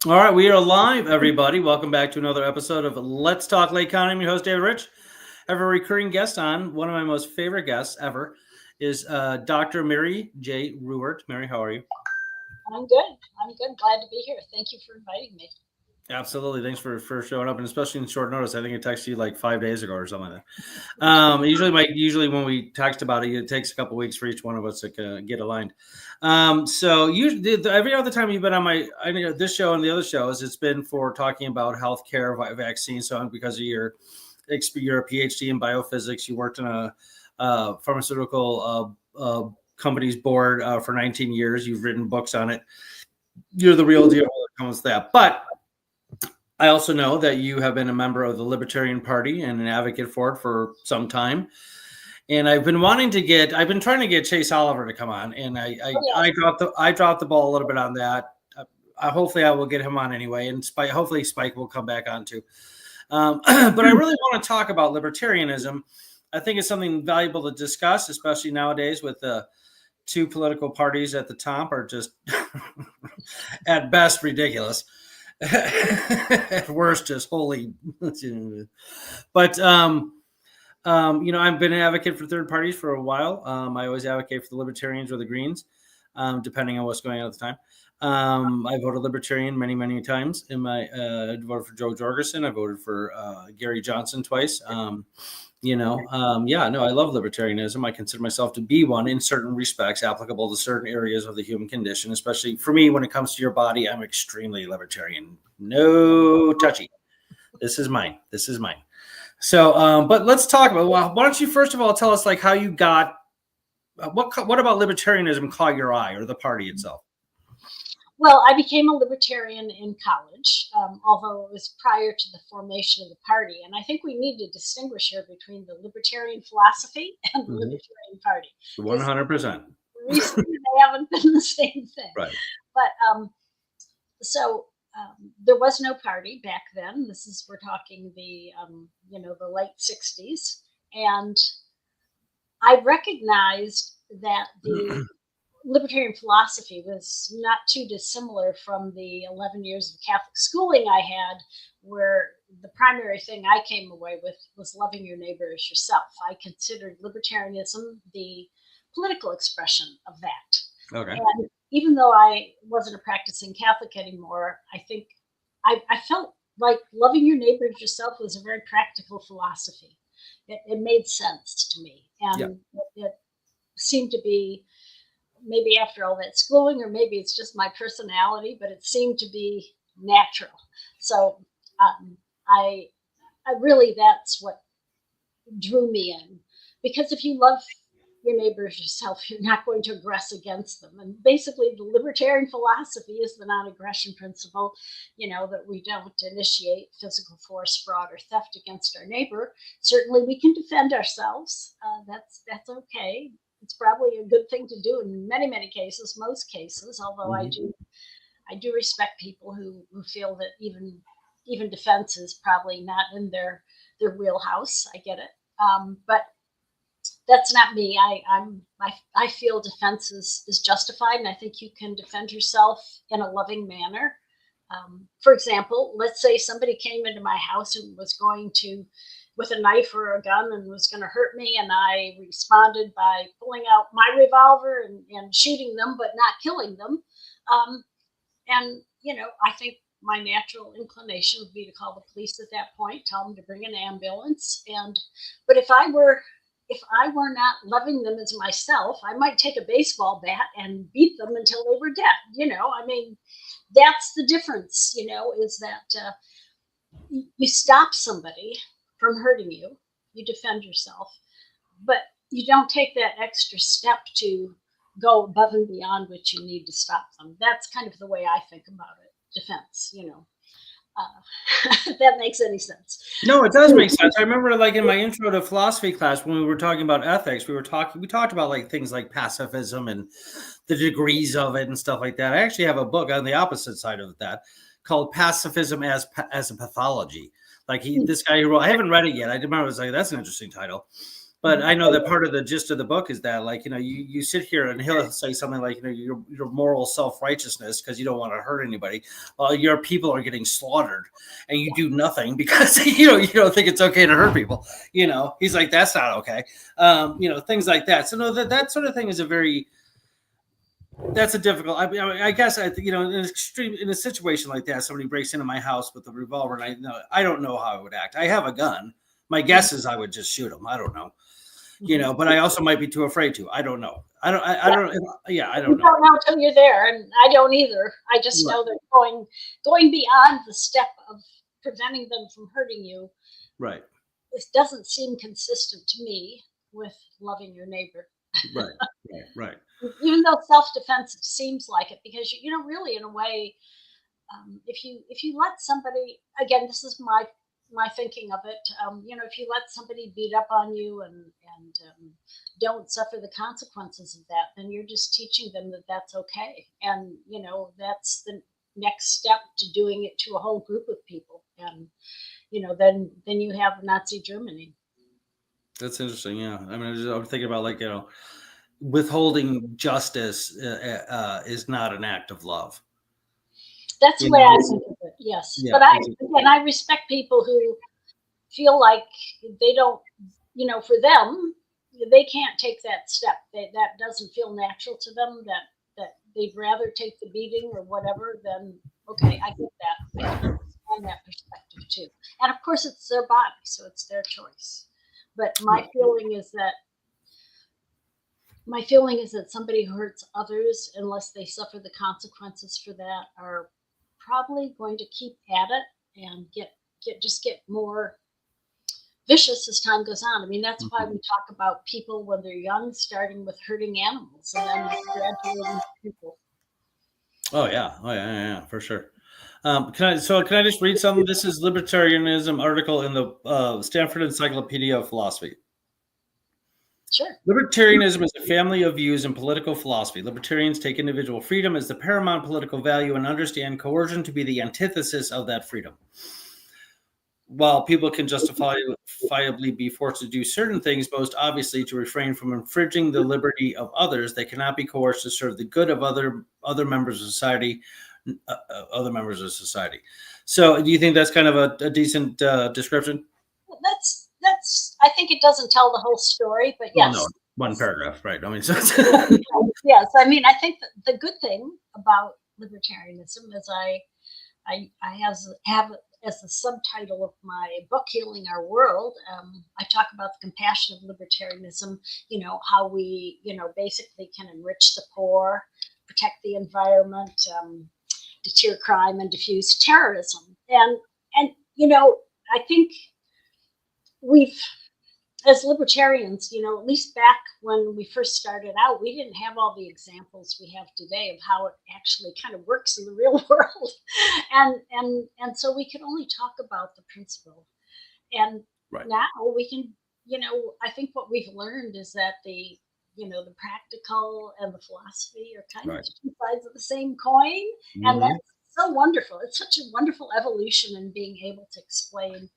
All right, we are live, everybody. Welcome back to another episode of Let's Talk Lake County. I'm your host, David Rich. I have a recurring guest on. One of my most favorite guests ever is Dr. Mary J. Ruwart. Mary, how are you? I'm good. Glad to be here. Thank you for inviting me. Absolutely. Thanks for showing up, and especially in short notice. I think I texted you like 5 days ago or something like that. Usually when we text about it, it takes a couple weeks for each one of us to get aligned. So every other time you've been on this show and the other shows, it's been for talking about healthcare, vaccines, so on, because of your PhD in biophysics. You worked in a pharmaceutical company's board for 19 years. You've written books on it. You're the real deal when it comes to that. But I also know that you have been a member of the Libertarian Party and an advocate for it for some time. And I've been trying to get Chase Oliver to come on, and I dropped the ball a little bit on that. Hopefully I will get him on anyway, and hopefully Spike will come back on too. But I really want to talk about libertarianism. I think it's something valuable to discuss, especially nowadays with the two political parties at the top are just at best ridiculous. At worst, just wholly. But I've been an advocate for third parties for a while. I always advocate for the Libertarians or the Greens, depending on what's going on at the time. I voted Libertarian many times. I voted for Joe Jorgensen. I voted for Gary Johnson twice. I love libertarianism. I consider myself to be one in certain respects, applicable to certain areas of the human condition, especially for me when it comes to your body. I'm extremely libertarian. No touchy. This is mine. So, but let's talk about, why don't you first of all tell us like how you got, what about libertarianism caught your eye, or the party itself? Well, I became a libertarian in college, although it was prior to the formation of the party. And I think we need to distinguish here between the libertarian philosophy and the Libertarian Party. 100%. Recently, they haven't been the same thing. Right. But there was no party back then. We're talking the late 60s. And I recognized that the libertarian philosophy was not too dissimilar from the 11 years of Catholic schooling I had, where the primary thing I came away with was loving your neighbor as yourself. I considered libertarianism the political expression of that. Okay. And even though I wasn't a practicing Catholic anymore, I think I felt like loving your neighbor as yourself was a very practical philosophy. It made sense to me. And it seemed to be, maybe after all that schooling, or maybe it's just my personality, but it seemed to be natural. So I really, that's what drew me in. Because if you love your neighbors yourself, you're not going to aggress against them. And basically the libertarian philosophy is the non-aggression principle, that we don't initiate physical force, fraud, or theft against our neighbor. Certainly we can defend ourselves. That's okay. It's probably a good thing to do in many cases, most cases, although I do respect people who feel that even defense is probably not in their wheelhouse. I get it. But that's not me. I feel defense is justified, and I think you can defend yourself in a loving manner. For example, let's say somebody came into my house and was going to, with a knife or a gun, and was going to hurt me, and I responded by pulling out my revolver and shooting them, but not killing them. I think my natural inclination would be to call the police at that point, tell them to bring an ambulance. But if I were not loving them as myself, I might take a baseball bat and beat them until they were dead. That's the difference, is that you stop somebody from hurting you, you defend yourself, but you don't take that extra step to go above and beyond what you need to stop them. That's kind of the way I think about it, defense, if that makes any sense. No, it does make sense. I remember, like, in my intro to philosophy class, when we were talking about ethics, we talked about like things like pacifism and the degrees of it and stuff like that. I actually have a book on the opposite side of that called Pacifism as a Pathology. Like this guy who wrote, I haven't read it yet. I remember, I was like, that's an interesting title. But I know that part of the gist of the book is that, like, you sit here and he'll say something like, your moral self-righteousness because you don't want to hurt anybody. Your people are getting slaughtered and you do nothing because, you don't think it's okay to hurt people. He's like, that's not okay. Things like that. So no, that sort of thing is that's a difficult. I guess in a situation like that, somebody breaks into my house with a revolver, and I don't know how I would act. I have a gun. My guess is I would just shoot him. I don't know. But I also might be too afraid to. I don't know. I don't know. Yeah, I don't know. You don't know until you're there, and I don't either. I just know that going beyond the step of preventing them from hurting you, right? This doesn't seem consistent to me with loving your neighbor. Right. Even though self-defense seems like it, because really, in a way, if you let somebody, again, this is my thinking of it, if you let somebody beat up on you and don't suffer the consequences of that, then you're just teaching them that that's okay, and that's the next step to doing it to a whole group of people, and then you have Nazi Germany. That's interesting. Yeah, I mean, I'm thinking about, like, withholding justice is not an act of love. That's the way I think of it. Yes, yeah, but I respect people who feel like they don't, for them, they can't take that step. That doesn't feel natural to them. That they'd rather take the beating or whatever. Then okay, I get that. I can understand that perspective too. And of course, it's their body, so it's their choice. But my feeling is that somebody who hurts others, unless they suffer the consequences for that, are probably going to keep at it and get more vicious as time goes on. I mean, that's why we talk about people when they're young, starting with hurting animals and then graduating people. Oh yeah, for sure. Can I just read something? This is Libertarianism article in the Stanford Encyclopedia of Philosophy. Sure. Libertarianism is a family of views in political philosophy. Libertarians take individual freedom as the paramount political value and understand coercion to be the antithesis of that freedom. While people can justifiably be forced to do certain things, most obviously to refrain from infringing the liberty of others, they cannot be coerced to serve the good of other members of society. So, do you think that's kind of a decent description? Well, that's. I think it doesn't tell the whole story, but yes. Well, no, one paragraph, right? I mean, yes. I mean, I think the good thing about libertarianism is I have as the subtitle of my book, Healing Our World, I talk about the compassion of libertarianism, how we, basically can enrich the poor, protect the environment, deter crime, and diffuse terrorism. And I think we've, as libertarians, at least back when we first started out, we didn't have all the examples we have today of how it actually kind of works in the real world. And so we could only talk about the principle. And now we can, I think what we've learned is that the practical and the philosophy are kind of two sides of the same coin. Mm-hmm. And that's so wonderful. It's such a wonderful evolution in being able to explain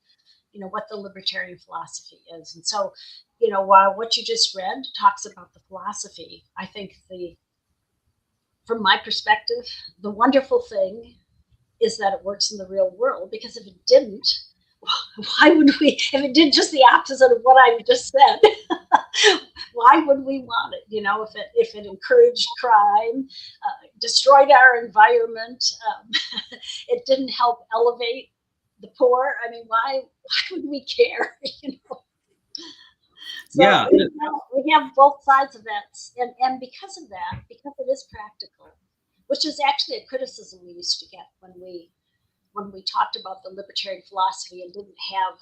what the libertarian philosophy is. And so, while what you just read talks about the philosophy, I think from my perspective, the wonderful thing is that it works in the real world, because if it didn't, why would we, if it did just the opposite of what I just said, why would we want it? If it encouraged crime, destroyed our environment, it didn't help elevate the poor. I mean, why would we care? So yeah, we have both sides of that, and because of that, because it is practical, which is actually a criticism we used to get when we talked about the libertarian philosophy and didn't have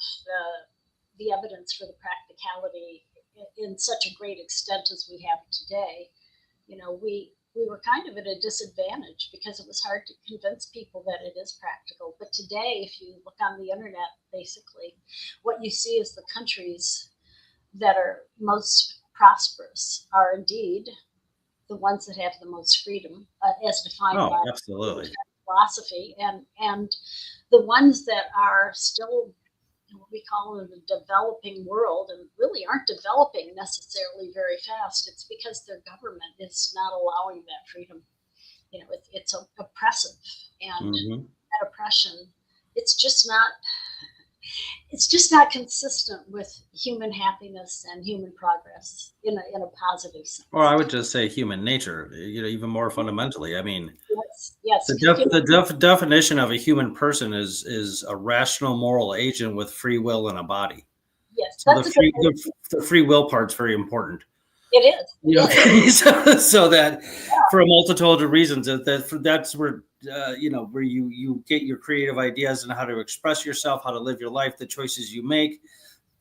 the evidence for the practicality in such a great extent as we have today. We were kind of at a disadvantage because it was hard to convince people that it is practical. But today, if you look on the internet, basically, what you see is the countries that are most prosperous are indeed the ones that have the most freedom, as defined by absolutely philosophy, and the ones that are still what we call in the developing world, and really aren't developing necessarily very fast. It's because their government is not allowing that freedom. It's oppressive, and that oppression, it's just not consistent with human happiness and human progress in a positive sense. Or I would just say human nature, even more fundamentally. I mean, yes. The definition of a human person is a rational moral agent with free will and a body. Yes, so the free will part's very important. It is. So that for a multitude of reasons, that's where where you get your creative ideas and how to express yourself, how to live your life, the choices you make,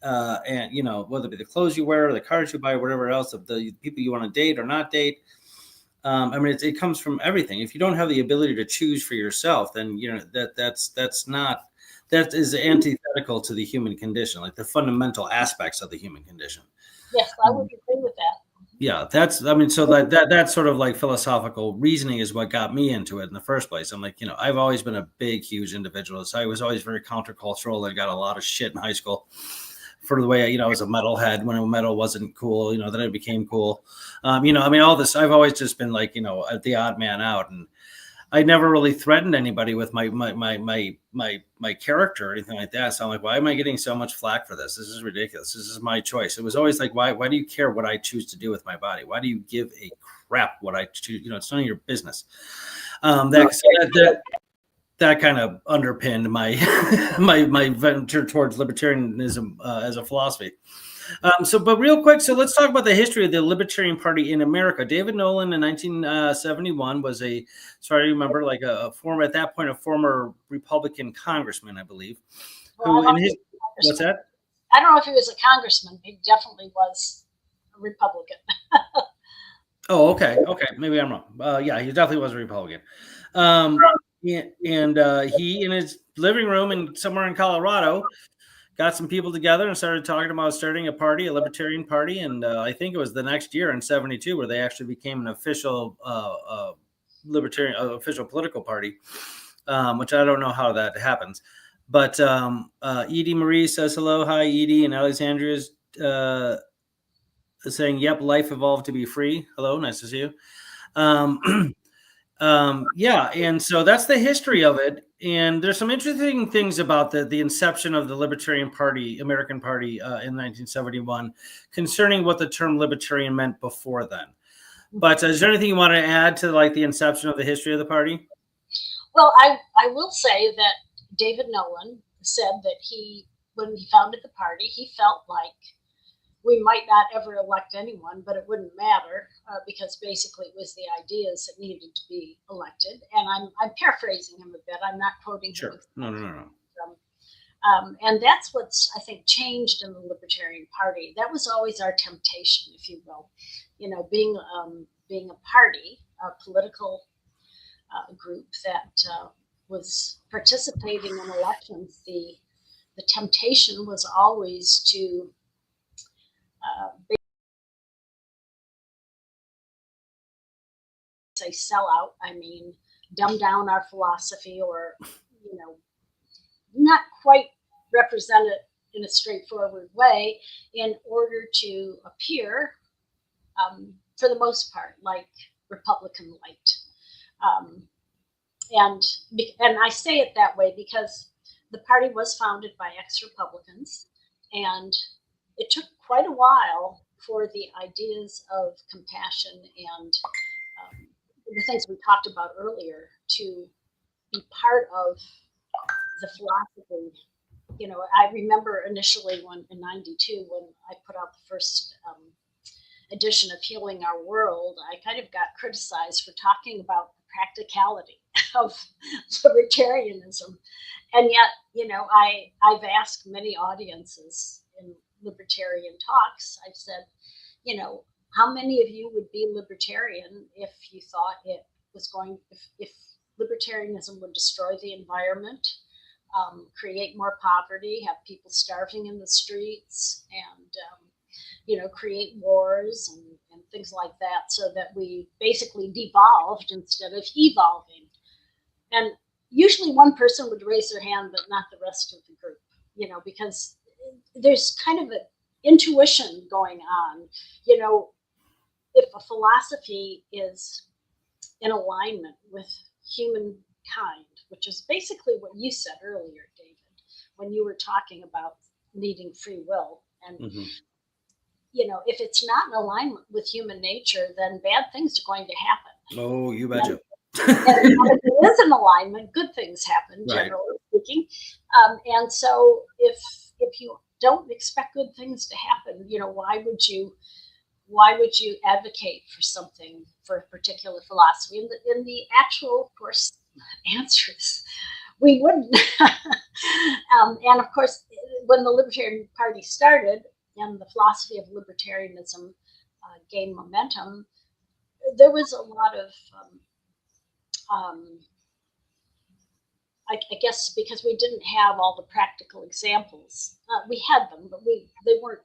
and whether it be the clothes you wear, or the cars you buy, whatever else, of the people you want to date or not date. I mean, it comes from everything. If you don't have the ability to choose for yourself, then that is antithetical to the human condition, like the fundamental aspects of the human condition. Yes, I would agree with that. Yeah, so that sort of like philosophical reasoning is what got me into it in the first place. I'm like, I've always been a big, huge individualist. I was always very countercultural. I got a lot of shit in high school for the way, I was a metalhead when metal wasn't cool, then it became cool. All this, I've always just been like, the odd man out. And I never really threatened anybody with my character or anything like that. So I'm like, why am I getting so much flack for this? This is ridiculous. This is my choice. It was always like, why do you care what I choose to do with my body? Why do you give a crap what I choose? It's none of your business. That kind of underpinned my my venture towards libertarianism as a philosophy. But real quick, so let's talk about the history of the Libertarian Party in America. David Nolan in 1971 was a former Republican congressman, I believe. What's that? I don't know if he was a congressman. He definitely was a Republican. Oh, okay. Maybe I'm wrong. Yeah, he definitely was a Republican. He in his living room somewhere in Colorado got some people together and started talking about starting a party, a libertarian party. And I think it was the next year in 72 where they actually became an official libertarian, official political party, which I don't know how that happens. But Edie Marie says hello. Hi, Edie. And Alexandria's saying, yep, life evolved to be free. Hello, nice to see you. Yeah, and so that's the history of it. And there's some interesting things about the inception of the Libertarian Party, American Party, in 1971, concerning what the term libertarian meant before then. But is there anything you want to add to the inception of the history of the party? Well, I will say that David Nolan said that when he founded the party, he felt like we might not ever elect anyone, but it wouldn't matter because basically it was the ideas that needed to be elected. And I'm paraphrasing him a bit. I'm not quoting him. Sure. No. And that's what's, I think, changed in the Libertarian Party. That was always our temptation, if you will. Being a party, a political group that was participating in elections, the temptation was always to say sell out. I mean, dumb down our philosophy, or not quite represent it in a straightforward way in order to appear, for the most part, like Republican light. And I say it that way because the party was founded by ex-Republicans, and it took quite a while for the ideas of compassion and the things we talked about earlier to be part of the philosophy. I remember initially in 92, when I put out the first edition of Healing Our World, I kind of got criticized for talking about the practicality of libertarianism. And yet, I've asked many audiences in libertarian talks, I've said, how many of you would be libertarian if you thought it was if libertarianism would destroy the environment, create more poverty, have people starving in the streets, and create wars and things like that, so that we basically devolved instead of evolving? And usually one person would raise their hand, but not the rest of the group. because there's kind of an intuition going on. If a philosophy is in alignment with humankind, which is basically what you said earlier, David, when you were talking about needing free will. And, if it's not in alignment with human nature, then bad things are going to happen. Oh, you betcha. And if it is in alignment, good things happen, generally speaking. And so if you don't expect good things to happen, why would you advocate for a particular philosophy? And the actual, of course, answer is we wouldn't. And of course, when the Libertarian Party started and the philosophy of libertarianism gained momentum, there was a lot of I guess because we didn't have all the practical examples. We had them, but they weren't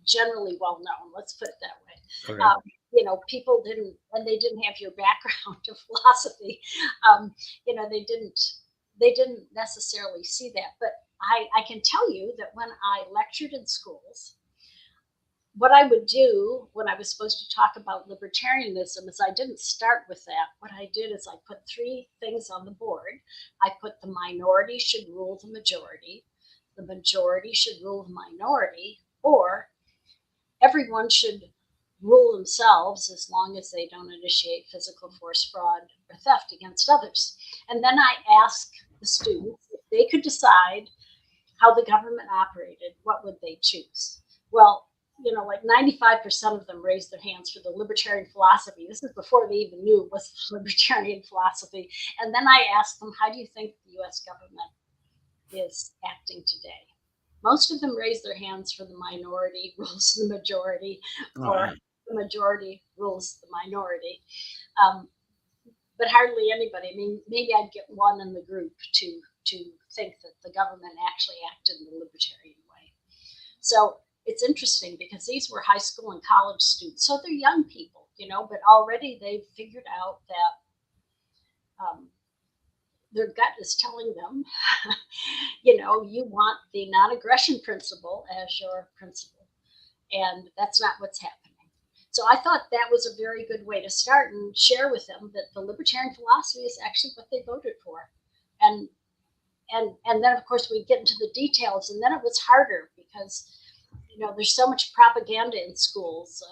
generally well known. Let's put it that way. Okay. People didn't, when they didn't have your background of philosophy, they didn't necessarily see that. But I can tell you that when I lectured in schools, what I would do when I was supposed to talk about libertarianism is I didn't start with that. What I did is I put 3 things on the board. I put the minority should rule the majority should rule the minority, or everyone should rule themselves as long as they don't initiate physical force, fraud, or theft against others. And then I asked the students if they could decide how the government operated, what would they choose? Well, like 95% of them raised their hands for the libertarian philosophy. This is before they even knew it was libertarian philosophy. And then I asked them, how do you think the US government is acting today? Most of them raised their hands for the minority rules the majority, or the majority rules the minority. But hardly anybody. I mean, maybe I'd get one in the group to think that the government actually acted in the libertarian way. So it's interesting because these were high school and college students. So they're young people, but already they've figured out that their gut is telling them, you want the non-aggression principle as your principle. And that's not what's happening. So I thought that was a very good way to start and share with them that the libertarian philosophy is actually what they voted for. And then, of course, we get into the details. And then it was harder because there's so much propaganda in schools,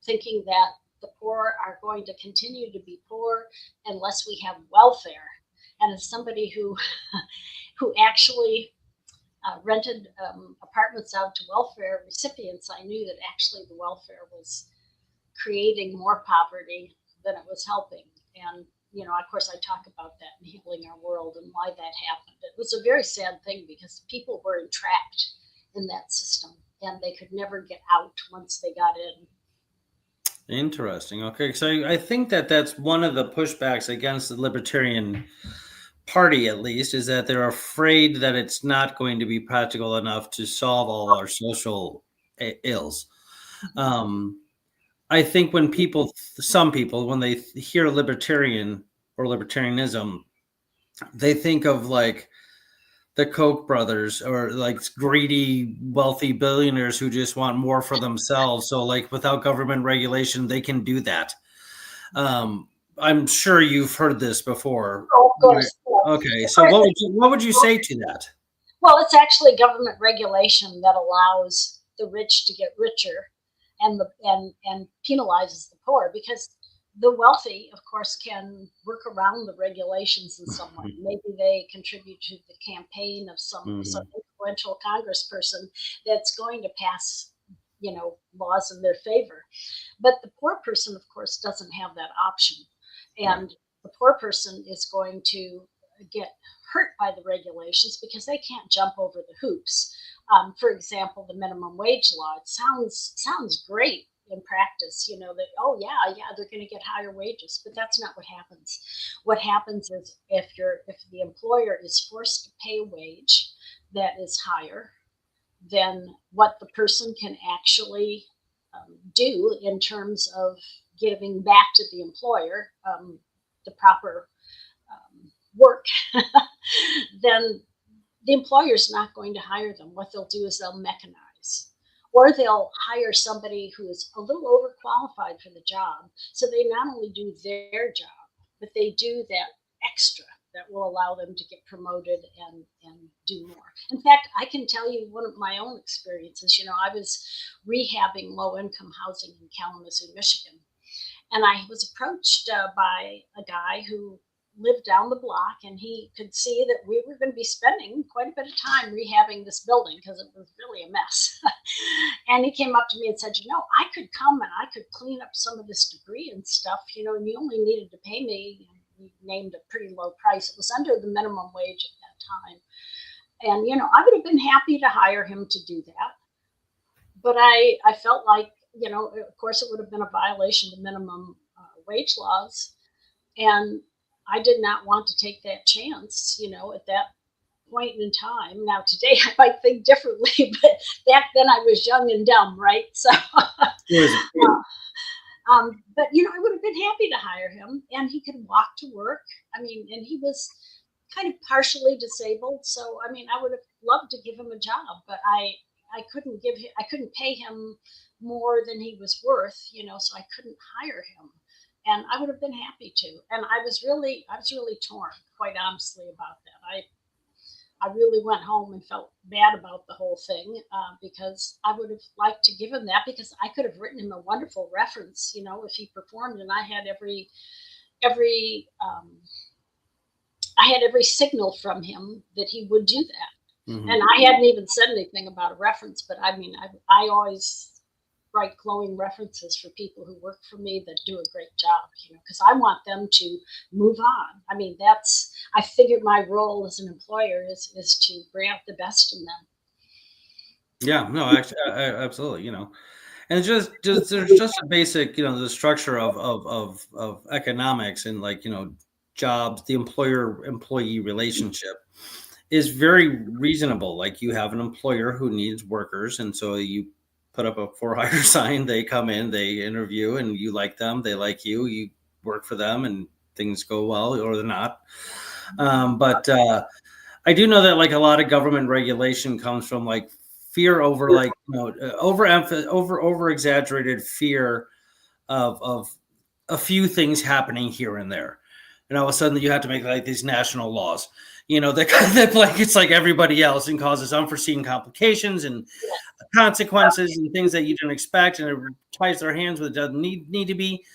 thinking that the poor are going to continue to be poor unless we have welfare. And as somebody who actually rented apartments out to welfare recipients, I knew that actually the welfare was creating more poverty than it was helping. And of course, I talk about that in Healing Our World and why that happened. It was a very sad thing because people were entrapped in that system, and they could never get out once they got in. Interesting. Okay, so I think that's one of the pushbacks against the Libertarian Party, at least, is that they're afraid that it's not going to be practical enough to solve all our social ills. I think when some people, when they hear libertarian or libertarianism, they think of like the Koch brothers or like greedy, wealthy billionaires who just want more for themselves. So like without government regulation, they can do that. I'm sure you've heard this before. Oh, of course. Right? Okay. So what would you say to that? Well, it's actually government regulation that allows the rich to get richer and penalizes the poor, because the wealthy, of course, can work around the regulations in some way. Maybe they contribute to the campaign of some influential congressperson that's going to pass, laws in their favor. But the poor person, of course, doesn't have that option. And the poor person is going to get hurt by the regulations because they can't jump over the hoops. For example, the minimum wage law, it sounds great in practice, that, they're going to get higher wages, but that's not what happens. What happens is if the employer is forced to pay a wage that is higher than what the person can actually do in terms of giving back to the employer the proper work, then the employer's not going to hire them. What they'll do is they'll mechanize, or they'll hire somebody who is a little overqualified for the job. So they not only do their job, but they do that extra that will allow them to get promoted and do more. In fact, I can tell you one of my own experiences. You know, I was rehabbing low-income housing in Kalamazoo, Michigan, and I was approached by a guy who lived down the block, and he could see that we were going to be spending quite a bit of time rehabbing this building because it was really a mess. And he came up to me and said, you know, I could come and I could clean up some of this debris and stuff, you know, and you only needed to pay me. He named a pretty low price. It was under the minimum wage at that time. And, you know, I would have been happy to hire him to do that. But I felt like, you know, of course, it would have been a violation of minimum wage laws. And I did not want to take that chance, you know, at that point in time. Now, today I might think differently, but back then I was young and dumb, right? So, but, you know, I would have been happy to hire him, and he could walk to work. I mean, and he was kind of partially disabled. So, I mean, I would have loved to give him a job, but I couldn't pay him more than he was worth, you know, so I couldn't hire him. And I would have been happy to. And I was really torn, quite honestly, about that. I really went home and felt bad about the whole thing because I would have liked to give him that, because I could have written him a wonderful reference, you know, if he performed, and I had every signal from him that he would do that. Mm-hmm. And I hadn't even said anything about a reference, but I mean, I always write glowing references for people who work for me that do a great job, you know, because I want them to move on. I mean, I figured my role as an employer is to bring out the best in them. Yeah, no, actually, absolutely, you know, and it's just there's just a basic, you know, the structure of economics and, like, you know, jobs, the employer-employee relationship is very reasonable. Like, you have an employer who needs workers, and so you put up a for hire sign, they come in, they interview, and you like them, they like you, you work for them, and things go well, or they're not. But I do know that, like, a lot of government regulation comes from, like, fear over, like, you know, over exaggerated fear of a few things happening here and there. And all of a sudden you have to make, like, these national laws, you know, that like, it's like everybody else, and causes unforeseen complications and consequences and things that you didn't expect, and it ties their hands with it doesn't need to be,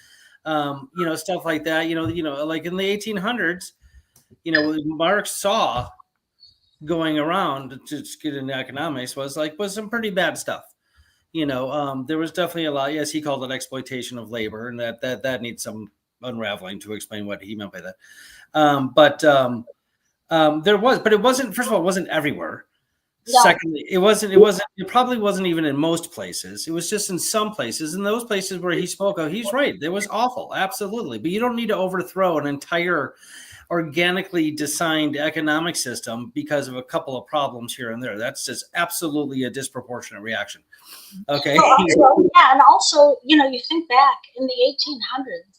you know, stuff like that. You know, like in the 1800s, you know, Marx saw going around to get into economics was some pretty bad stuff. You know, there was definitely a lot. Yes, he called it exploitation of labor, and that needs some unraveling to explain what he meant by that. There was, but it wasn't. First of all, it wasn't everywhere. No. Secondly, it probably wasn't even in most places. It was just in some places. In those places where he spoke of, he's right. It was awful. Absolutely. But you don't need to overthrow an entire organically designed economic system because of a couple of problems here and there. That's just absolutely a disproportionate reaction. Okay. Yeah. And also, you know, you think back in the 1800s,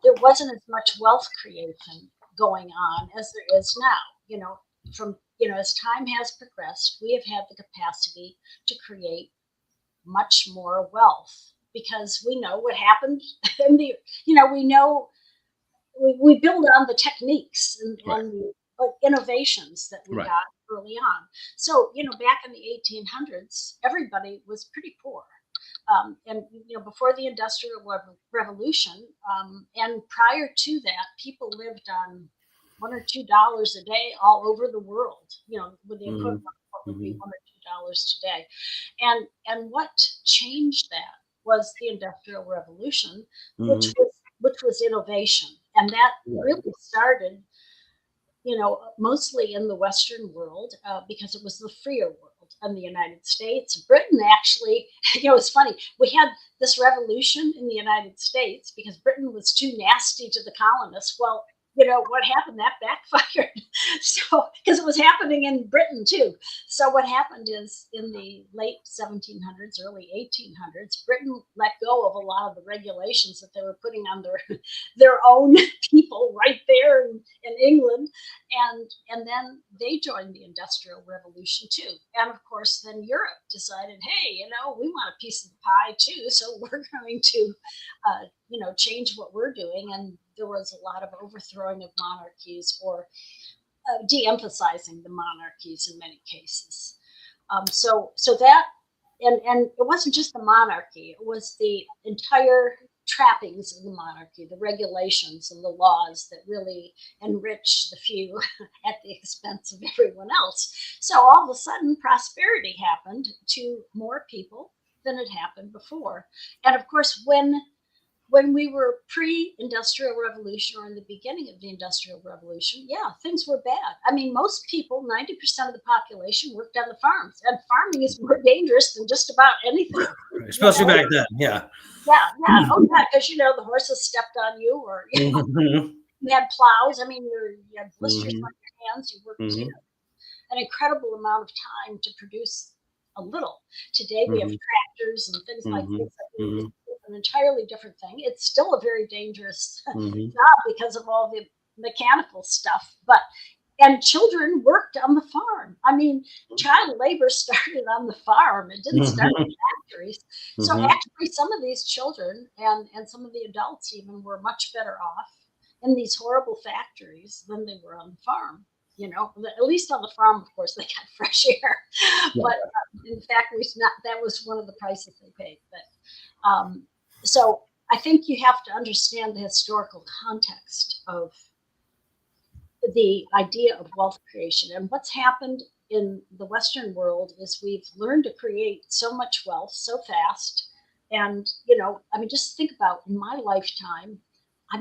there wasn't as much wealth creation going on as there is now. You know, as time has progressed, we have had the capacity to create much more wealth, because we know what happened in the, you know, we know we build on the techniques and the innovations that we got early on. So, you know, back in the 1800s, everybody was pretty poor. And, you know, before the Industrial Revolution, and prior to that, people lived on $1 or $2 a day all over the world, you know, with the equivalent of what would be $1 or $2 today. And what changed that was the Industrial Revolution, which was innovation. And that really started, you know, mostly in the Western world, because it was the freer world in the United States. Britain actually, you know, it's funny. We had this revolution in the United States because Britain was too nasty to the colonists. Well, what happened, that backfired. So, because it was happening in Britain too. So what happened is in the late 1700s, early 1800s, Britain let go of a lot of the regulations that they were putting on their own people right there in England. And then they joined the Industrial Revolution too. And of course, then Europe decided, hey, we want a piece of the pie too. So we're going to, change what we're doing. And there was a lot of overthrowing of monarchies or de-emphasizing the monarchies in many cases. So that, and it wasn't just the monarchy, it was the entire trappings of the monarchy, the regulations and the laws that really enrich the few at the expense of everyone else. So all of a sudden, prosperity happened to more people than it happened before. And of course, when we were pre-industrial revolution or in the beginning of the industrial revolution, yeah, things were bad. I mean, most people, 90% of the population worked on the farms, and farming is more dangerous than just about anything. Especially back then, yeah. Yeah. Oh, yeah, because, the horses stepped on you, or, you had plows. I mean, you had blisters on your hands. You worked an incredible amount of time to produce a little. Today, we have tractors and things like this. It's an entirely different thing. It's still a very dangerous job because of all the mechanical stuff, and children worked on the farm. I mean, child labor started on the farm. It didn't start in factories. So actually some of these children and some of the adults even were much better off in these horrible factories than they were on the farm. At least on the farm, of course, they got fresh air, but in the factories, that was one of the prices they paid. But so I think you have to understand the historical context of the idea of wealth creation. And what's happened in the Western world is we've learned to create so much wealth so fast. And, just think about in my lifetime,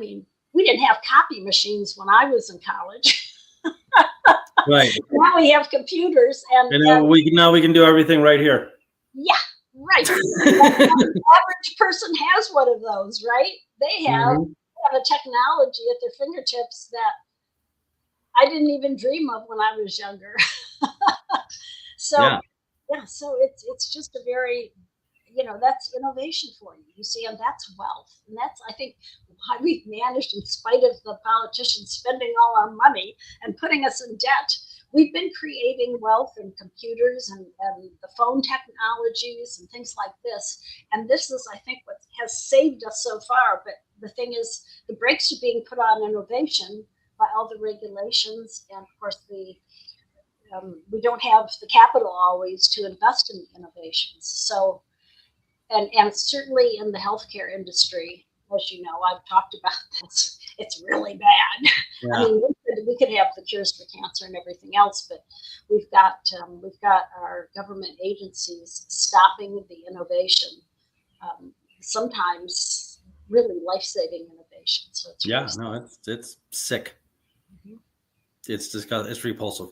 we didn't have copy machines when I was in college. Right. Now we have computers, and we can do everything right here. Yeah, right. The average person has one of those, right? They have a technology at their fingertips that I didn't even dream of when I was younger. So it's just a very, that's innovation for you. You see, and that's wealth. And that's, I think, why we've managed, in spite of the politicians spending all our money and putting us in debt, we've been creating wealth in computers and the phone technologies and things like this. And this is, I think, what has saved us so far. But the thing is, the brakes are being put on innovation by all the regulations. And of course, we don't have the capital always to invest in innovations. So, and certainly in the healthcare industry, as you know, I've talked about this. It's really bad. Yeah. I mean, we could have the cures for cancer and everything else, but we've got our government agencies stopping the innovation. Sometimes really life-saving innovation. So it's it's sick. It's disgusting. It's repulsive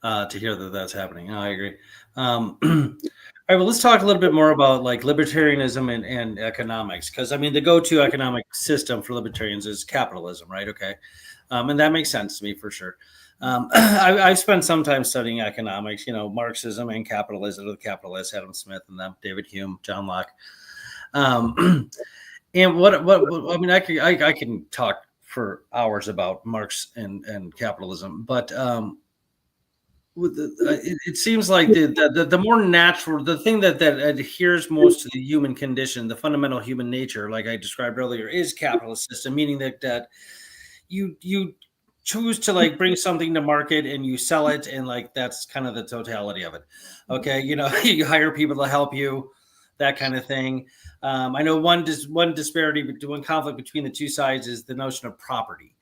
to hear that that's happening. No, I agree. All right, well, let's talk a little bit more about like libertarianism and economics, because the go-to economic system for libertarians is capitalism, right? Okay, and that makes sense to me for sure. I've spent some time studying economics, Marxism and capitalism, the capitalists, Adam Smith and them, David Hume, John Locke. And I can talk for hours about Marx and capitalism, but it seems like the more natural, the thing that adheres most to the human condition, the fundamental human nature, like I described earlier, is capitalist system, meaning that you choose to like bring something to market and you sell it, and like that's kind of the totality of it. Okay, you hire people to help you, that kind of thing. I know one conflict between the two sides is the notion of property.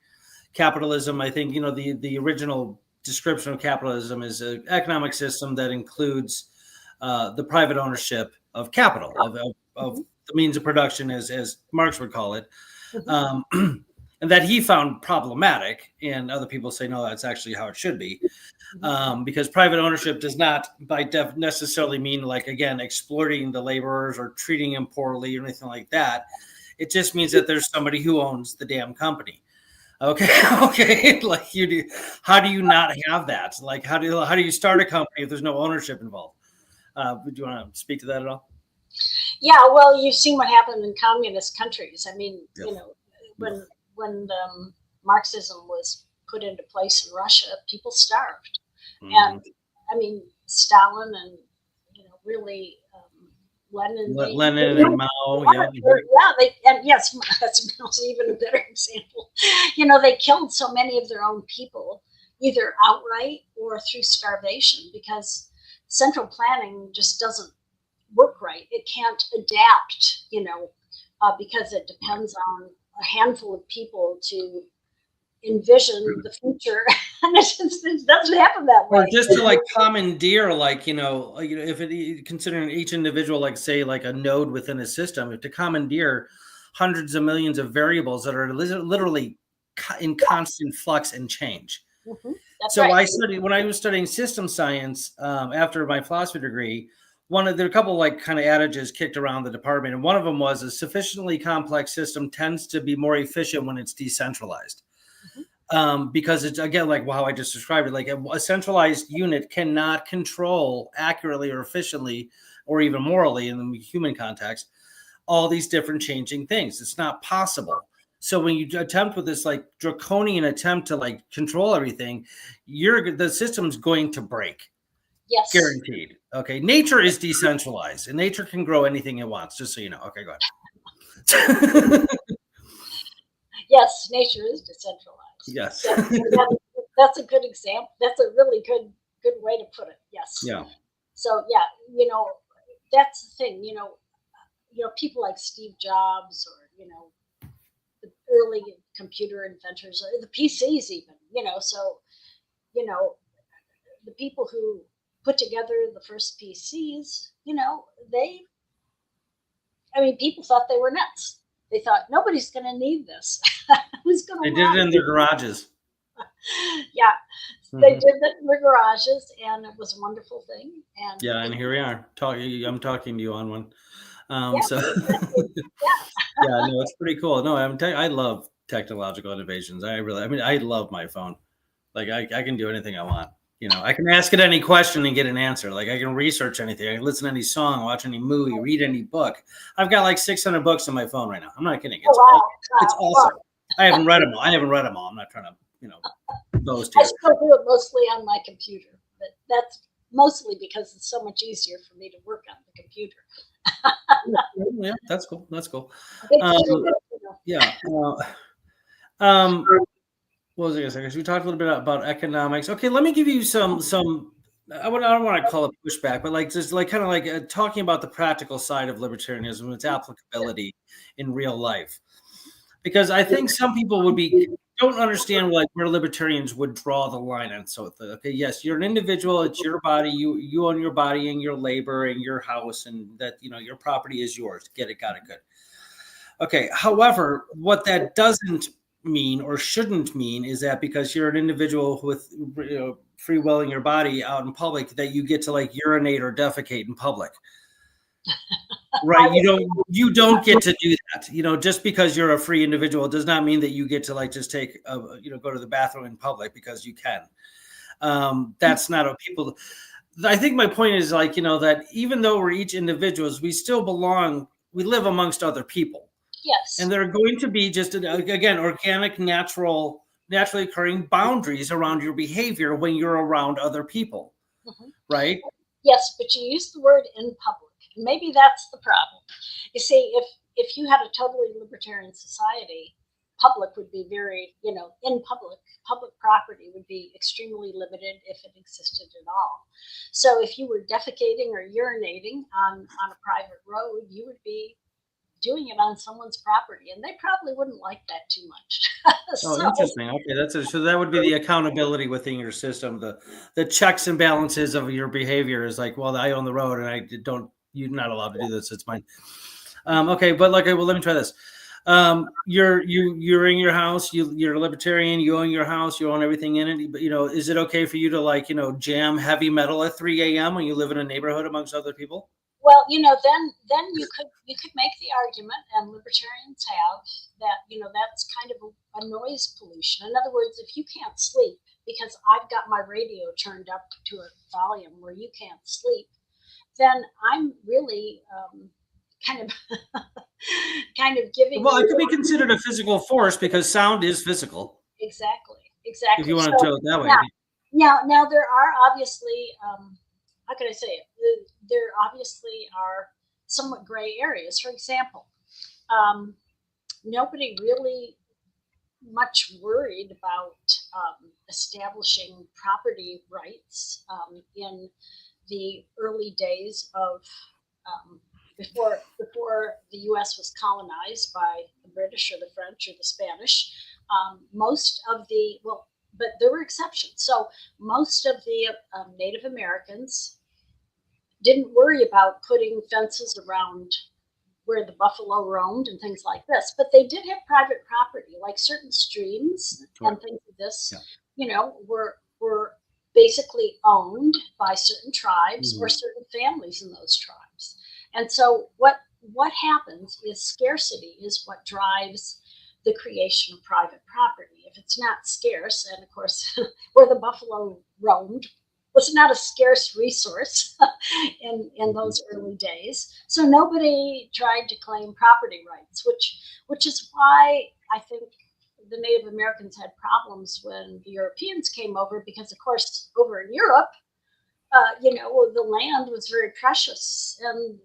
Capitalism, I think, the original description of capitalism is an economic system that includes the private ownership of capital, of the means of production, as Marx would call it, and that he found problematic. And other people say, no, that's actually how it should be, because private ownership does not necessarily mean, like, again, exploiting the laborers or treating them poorly or anything like that. It just means that there's somebody who owns the damn company. Okay, okay. Like you do. How do you not have that? Like how do you start a company if there's no ownership involved? Do you want to speak to that at all? Yeah, well, you've seen what happened in communist countries. I mean, Yes. when Marxism was put into place in Russia, people starved, and I mean, Stalin and really Lenin. Lenin and Mao. Yeah. Yes, that's even a better example. They killed so many of their own people, either outright or through starvation, because central planning just doesn't work right. It can't adapt, because it depends on a handful of people to envision the future, and it doesn't happen that way. Or just to like commandeer, like if considering each individual, like say, like a node within a system, to commandeer hundreds of millions of variables that are literally in constant flux and change. Mm-hmm. That's So right. when I was studying system science after my philosophy degree, there are a couple like kind of adages kicked around the department, and one of them was a sufficiently complex system tends to be more efficient when it's decentralized. Because it's again like how I just described it, like a centralized unit cannot control accurately or efficiently or even morally in the human context all these different changing things. It's not possible. So when you attempt with this like draconian attempt to like control everything, the system's going to break. Yes. Guaranteed. Okay. Nature is decentralized and nature can grow anything it wants, just so you know. Okay, go ahead. Yes, nature is decentralized. Yes. That's a good example. That's a really good way to put it. Yes. Yeah. So that's the thing. People like Steve Jobs, or the early computer inventors, or the PCs even. So the people who put together the first PCs, people thought they were nuts. They thought nobody's going to need this. Who's going to? They did it in their garages. Yeah, they did it in their garages, and it was a wonderful thing. And yeah, and here we are. I'm talking to you on one. So yeah, no, it's pretty cool. No, I love technological innovations. I love my phone. Like I can do anything I want. I can ask it any question and get an answer. Like I can research anything. I can listen to any song, watch any movie, read any book. I've got like 600 books on my phone right now. I'm not kidding. It's awesome. Wow. I haven't read them all. I'm not trying to, boast here. I still do it mostly on my computer, but that's mostly because it's so much easier for me to work on the computer. Yeah, that's cool. That's cool. Yeah. What was I going to say? Because we talked a little bit about economics. Okay, let me give you some. I don't want to call it pushback, but like just like kind of like talking about the practical side of libertarianism, its applicability in real life. Because I think some people don't understand like where libertarians would draw the line. And so, okay, yes, you're an individual. It's your body. You own your body and your labor and your house, and that your property is yours. Get it? Got it? Good. Okay. However, what that doesn't mean or shouldn't mean is that because you're an individual with free will in your body out in public, that you get to like urinate or defecate in public. Right. You don't get to do that. Just because you're a free individual does not mean that you get to like just take go to the bathroom in public because you can. That's not what people. I think my point is like, that even though we're each individuals, we still belong. We live amongst other people. Yes. And there are going to be just, again, organic, naturally occurring boundaries around your behavior when you're around other people. Mm-hmm. Right? Yes, but you use the word in public. Maybe that's the problem. You see, if you had a totally libertarian society, public would be very, in public property would be extremely limited if it existed at all. So if you were defecating or urinating on a private road, you would be doing it on someone's property, and they probably wouldn't like that too much. Interesting. Okay, so that would be the accountability within your system. The checks and balances of your behavior is like, well, I own the road, and you're not allowed to do this. It's mine. Okay, but let me try this. You're in your house. You're a libertarian. You own your house. You own everything in it. But is it okay for you to jam heavy metal at 3 a.m. when you live in a neighborhood amongst other people? Well, then you could make the argument, and libertarians have, that that's kind of a noise pollution. In other words, if you can't sleep because I've got my radio turned up to a volume where you can't sleep, then I'm really kind of kind of giving. Well, it could be considered a physical force because sound is physical. Exactly. If you want to tell it that way. Now there are obviously, how can I say it? There obviously are somewhat gray areas. For example, nobody really much worried about establishing property rights in the early days of before the U.S. was colonized by the British or the French or the Spanish. Most of the but there were exceptions. So most of the Native Americans didn't worry about putting fences around where the buffalo roamed and things like this, but they did have private property, like certain streams and things like this, were basically owned by certain tribes or certain families in those tribes. And so what happens is scarcity is what drives the creation of private property. If it's not scarce, and of course, where the buffalo roamed was not a scarce resource in those early days. So nobody tried to claim property rights, which is why I think the Native Americans had problems when the Europeans came over, because of course over in Europe, the land was very precious, and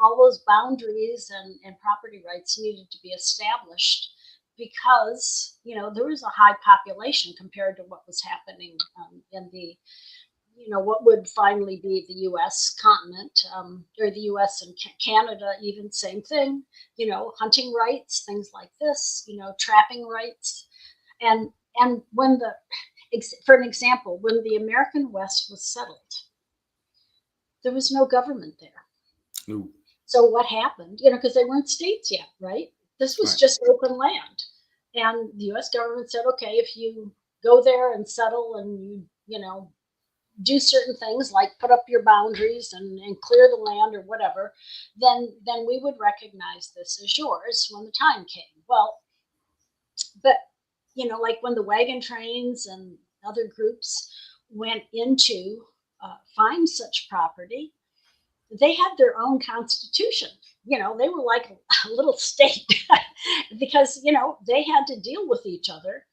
all those boundaries and property rights needed to be established, because there was a high population compared to what was happening in the what would finally be the U.S. continent, or the U.S. and Canada, even same thing, hunting rights, things like this, trapping rights. And when for an example, when the American West was settled, there was no government there. Ooh. So what happened, because they weren't states yet, right? This was just open land. And the U.S. government said, okay, if you go there and settle and you do certain things like put up your boundaries and clear the land or whatever, then we would recognize this as yours when the time came. Well, but like when the wagon trains and other groups went into find such property, they had their own constitution. They were like a little state because they had to deal with each other.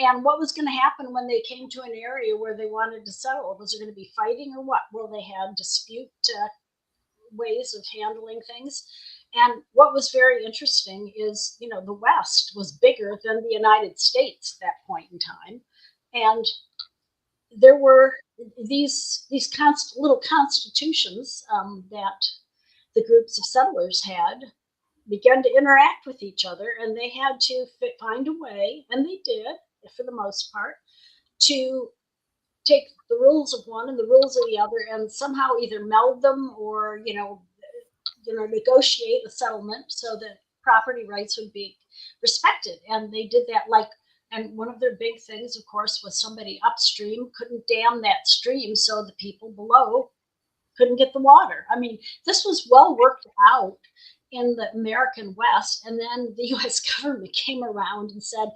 And what was going to happen when they came to an area where they wanted to settle? Was there going to be fighting or what? Well, they had dispute ways of handling things. And what was very interesting is, the West was bigger than the United States at that point in time. And there were these little constitutions that the groups of settlers had begun to interact with each other, and they had to find a way, and they did, for the most part, to take the rules of one and the rules of the other and somehow either meld them or negotiate a settlement so that property rights would be respected. And they did that, and one of their big things, of course, was somebody upstream couldn't dam that stream so the people below couldn't get the water. I mean, this was well worked out in the American West. And then the U.S. government came around and said,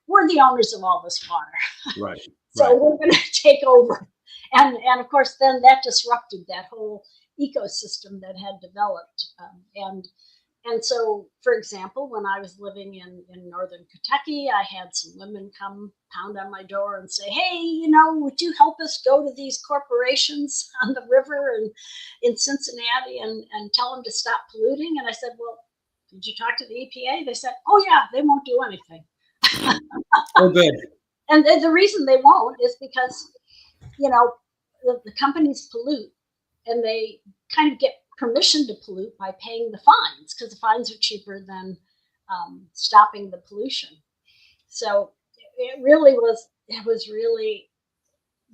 we're the owners of all this water. Right. So we're going to take over. And of course, then that disrupted that whole ecosystem that had developed. And so, for example, when I was living in northern Kentucky, I had some women come pound on my door and say, hey, would you help us go to these corporations on the river and in Cincinnati and tell them to stop polluting? And I said, well, did you talk to the EPA? They said, oh, yeah, they won't do anything. Oh, good. And the reason they won't is because, the companies pollute, and they kind of get permission to pollute by paying the fines, because the fines are cheaper than stopping the pollution. So it was really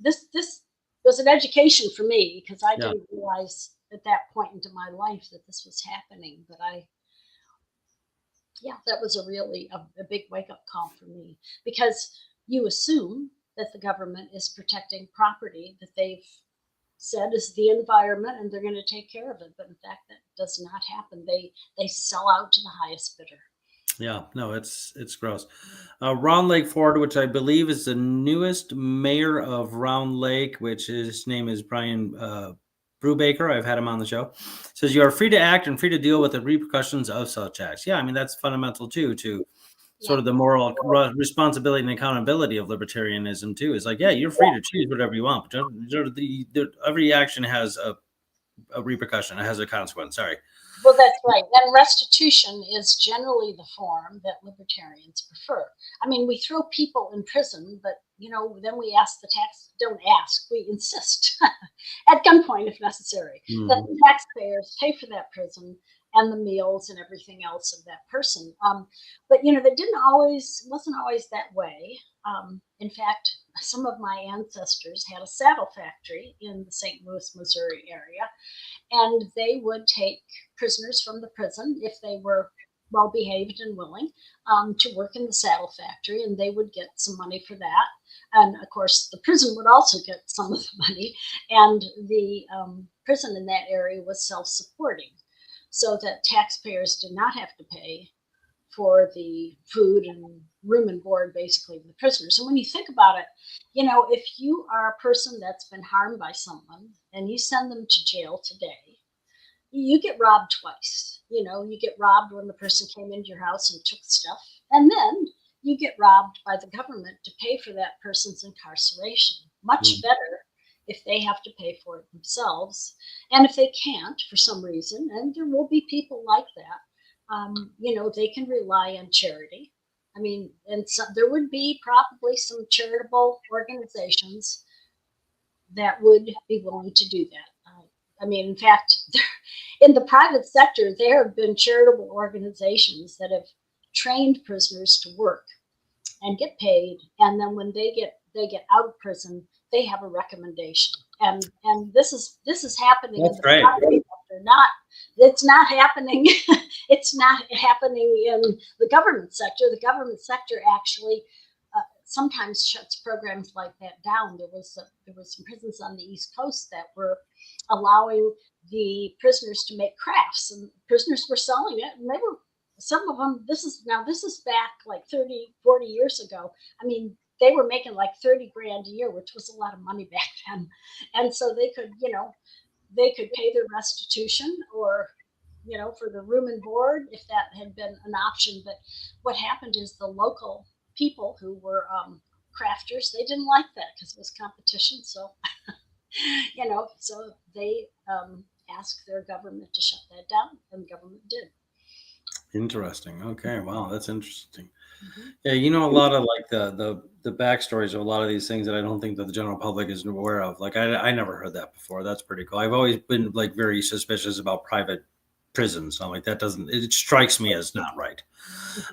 this was an education for me, because I didn't realize at that point into my life that this was happening. But that was a big wake-up call for me, because you assume that the government is protecting property that they've said is the environment, and they're going to take care of it. But in fact, that does not happen. They sell out to the highest bidder. Yeah, no, it's gross. Round Lake, Florida, which I believe is the newest mayor of Round Lake, which his name is Brian Brubaker. I've had him on the show. Says you are free to act and free to deal with the repercussions of such acts. Yeah, I mean that's fundamental too, to sort of the moral responsibility and accountability of libertarianism too. Is like, yeah, you're free to choose whatever you want, but every action has a repercussion. It has a consequence. Sorry. Well, that's right. And restitution is generally the form that libertarians prefer. I mean, we throw people in prison, but, then we ask don't ask, we insist at gunpoint if necessary, that the taxpayers pay for that prison and the meals and everything else of that person. But, that wasn't always that way. In fact, some of my ancestors had a saddle factory in the St. Louis, Missouri area, and they would take prisoners from the prison if they were well behaved and willing to work in the saddle factory, and they would get some money for that. And of course, the prison would also get some of the money, and the prison in that area was self-supporting, so that taxpayers did not have to pay for the food and room and board, basically, of the prisoners. And when you think about it, if you are a person that's been harmed by someone and you send them to jail today, you get robbed twice. You get robbed when the person came into your house and took stuff, and then you get robbed by the government to pay for that person's incarceration. Much better if they have to pay for it themselves. And if they can't for some reason, and there will be people like that, they can rely on charity. I mean, and so there would be probably some charitable organizations that would be willing to do that. In fact, in the private sector, there have been charitable organizations that have trained prisoners to work and get paid, and then when they get out of prison, they have a recommendation. And this is happening in the private sector. It's not happening. It's not happening in the government sector. The government sector actually sometimes shuts programs like that down. There was some prisons on the East Coast that were allowing the prisoners to make crafts, and prisoners were selling it, and some of them, this is back like 30, 40 years ago. I mean, they were making like 30 grand a year, which was a lot of money back then. And so they could pay their restitution, or, for the room and board, if that had been an option. But what happened is the local people who were crafters, they didn't like that because it was competition. So, so they asked their government to shut that down, and the government did. Interesting. Okay. Wow. That's interesting. Yeah. A lot of like the backstories of a lot of these things that I don't think that the general public is aware of. Like I never heard that before. That's pretty cool. I've always been like very suspicious about private prisons. I'm like, it strikes me as not right.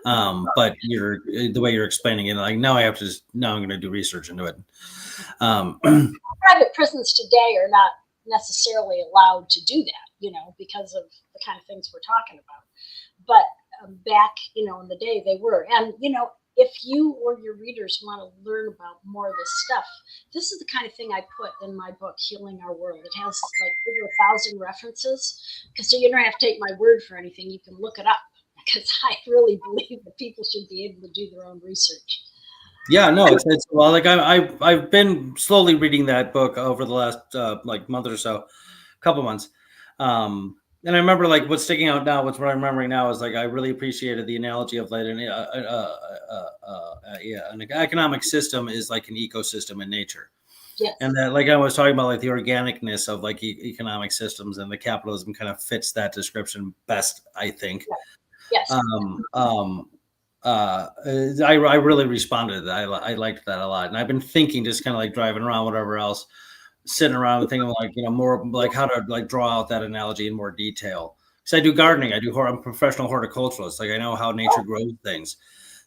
But the way you're explaining it, like now I'm going to do research into it. Private prisons today are not necessarily allowed to do that, because of the kind of things we're talking about. But back, in the day they were. And, if you or your readers want to learn about more of this stuff, this is the kind of thing I put in my book, Healing Our World. It has like over 1,000 references, because so you don't have to take my word for anything. You can look it up, because I really believe that people should be able to do their own research. Yeah, no, it's well, like I've been slowly reading that book over the last like month or so, couple months. And I remember like what's sticking out now, what I'm remembering now is like I really appreciated the analogy of like an economic system is like an ecosystem in nature. Yes. And that, like I was talking about, like the organicness of like economic systems, and the capitalism kind of fits that description best, I think. Yes. I really responded to that. I liked that a lot, and I've been thinking, just kind of like driving around, whatever else, sitting around and thinking like, more like how to like draw out that analogy in more detail. Because I do gardening, I'm a professional horticulturalist. Like I know how nature grows things.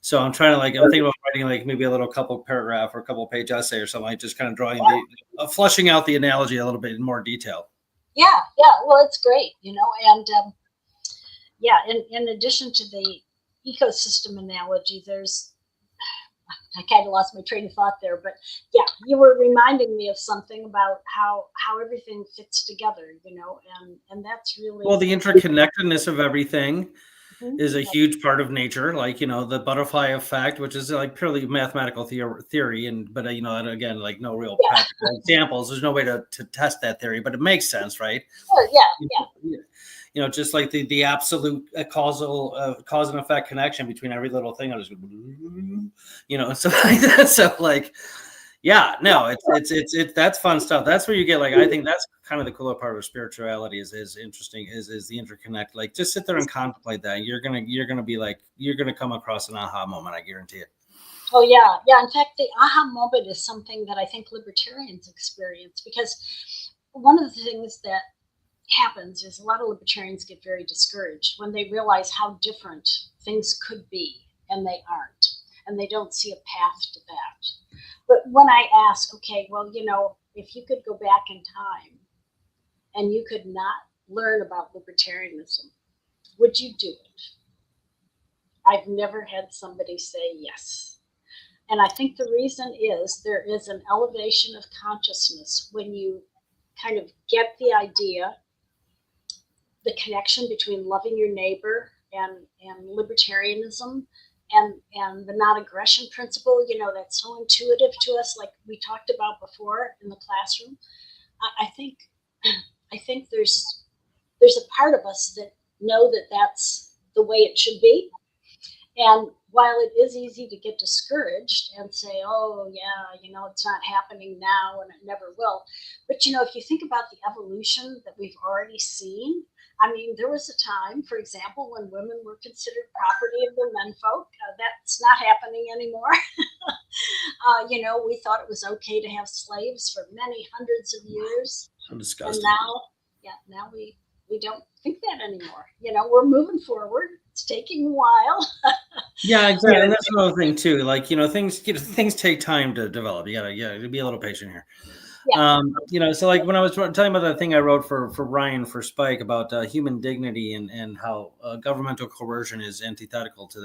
So I'm trying to I'm thinking about writing like maybe a little couple paragraph or a couple page essay or something, like just kind of drawing flushing out the analogy a little bit in more detail. Yeah. Well, it's great, and in addition to the ecosystem analogy, there's I kind of lost my train of thought there, but yeah, you were reminding me of something about how everything fits together, and that's really Well, the interconnectedness of everything Mhm. is a huge part of nature, like, the butterfly effect, which is like purely mathematical theory. But and again, like, no real Yeah, practical examples. There's no way to test that theory, but it makes sense, right? sure, yeah. Just like the absolute causal cause and effect connection between every little thing. I was, so like that. So like, yeah, no, it's that's fun stuff. That's where you get, like, I think that's kind of the cooler part of spirituality is interesting is the interconnect. Like, just sit there and contemplate that. You're gonna be like, you're gonna come across an aha moment. I guarantee it. Oh yeah. In fact, the aha moment is something that I think libertarians experience, because one of the things that happens is a lot of libertarians get very discouraged when they realize how different things could be, and they aren't, and they don't see a path to that. But when I ask, okay, well, if you could go back in time and you could not learn about libertarianism, would you do it? I've never had somebody say yes. And I think the reason is there is an elevation of consciousness when you kind of get the idea, the connection between loving your neighbor and libertarianism and the non-aggression principle, that's so intuitive to us, like we talked about before in the classroom. I think there's a part of us that know that that's the way it should be. And while it is easy to get discouraged and say, oh, yeah, it's not happening now and it never will. But, if you think about the evolution that we've already seen, I mean, there was a time, for example, when women were considered property of the menfolk. That's not happening anymore. We thought it was okay to have slaves for many hundreds of years. So disgusting. And now we don't think that anymore. We're moving forward. It's taking a while. Yeah, exactly. And that's another thing too. Like, things take time to develop. You gotta be a little patient here. Yeah. So like when I was telling about that thing I wrote for Ryan for Spike about human dignity and how governmental coercion is antithetical to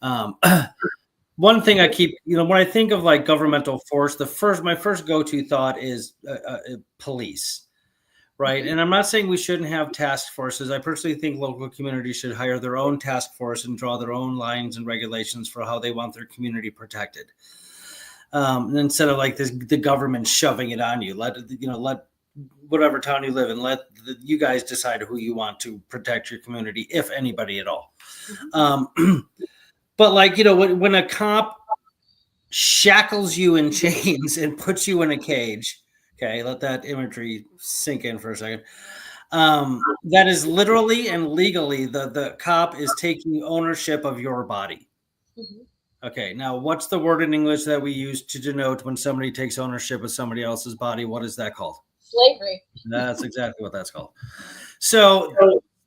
that. One thing I keep, when I think of like governmental force, my first go-to thought is police. Right. And I'm not saying we shouldn't have task forces. I personally think local communities should hire their own task force and draw their own lines and regulations for how they want their community protected. Instead of like the government shoving it on you, let whatever town you live in, you guys decide who you want to protect your community, if anybody at all. But like, when a cop shackles you in chains and puts you in a cage, okay, let that imagery sink in for a second. That is literally and legally the cop is taking ownership of your body. Mm-hmm. Okay, now what's the word in English that we use to denote when somebody takes ownership of somebody else's body? What is that called? Slavery. That's exactly what that's called. So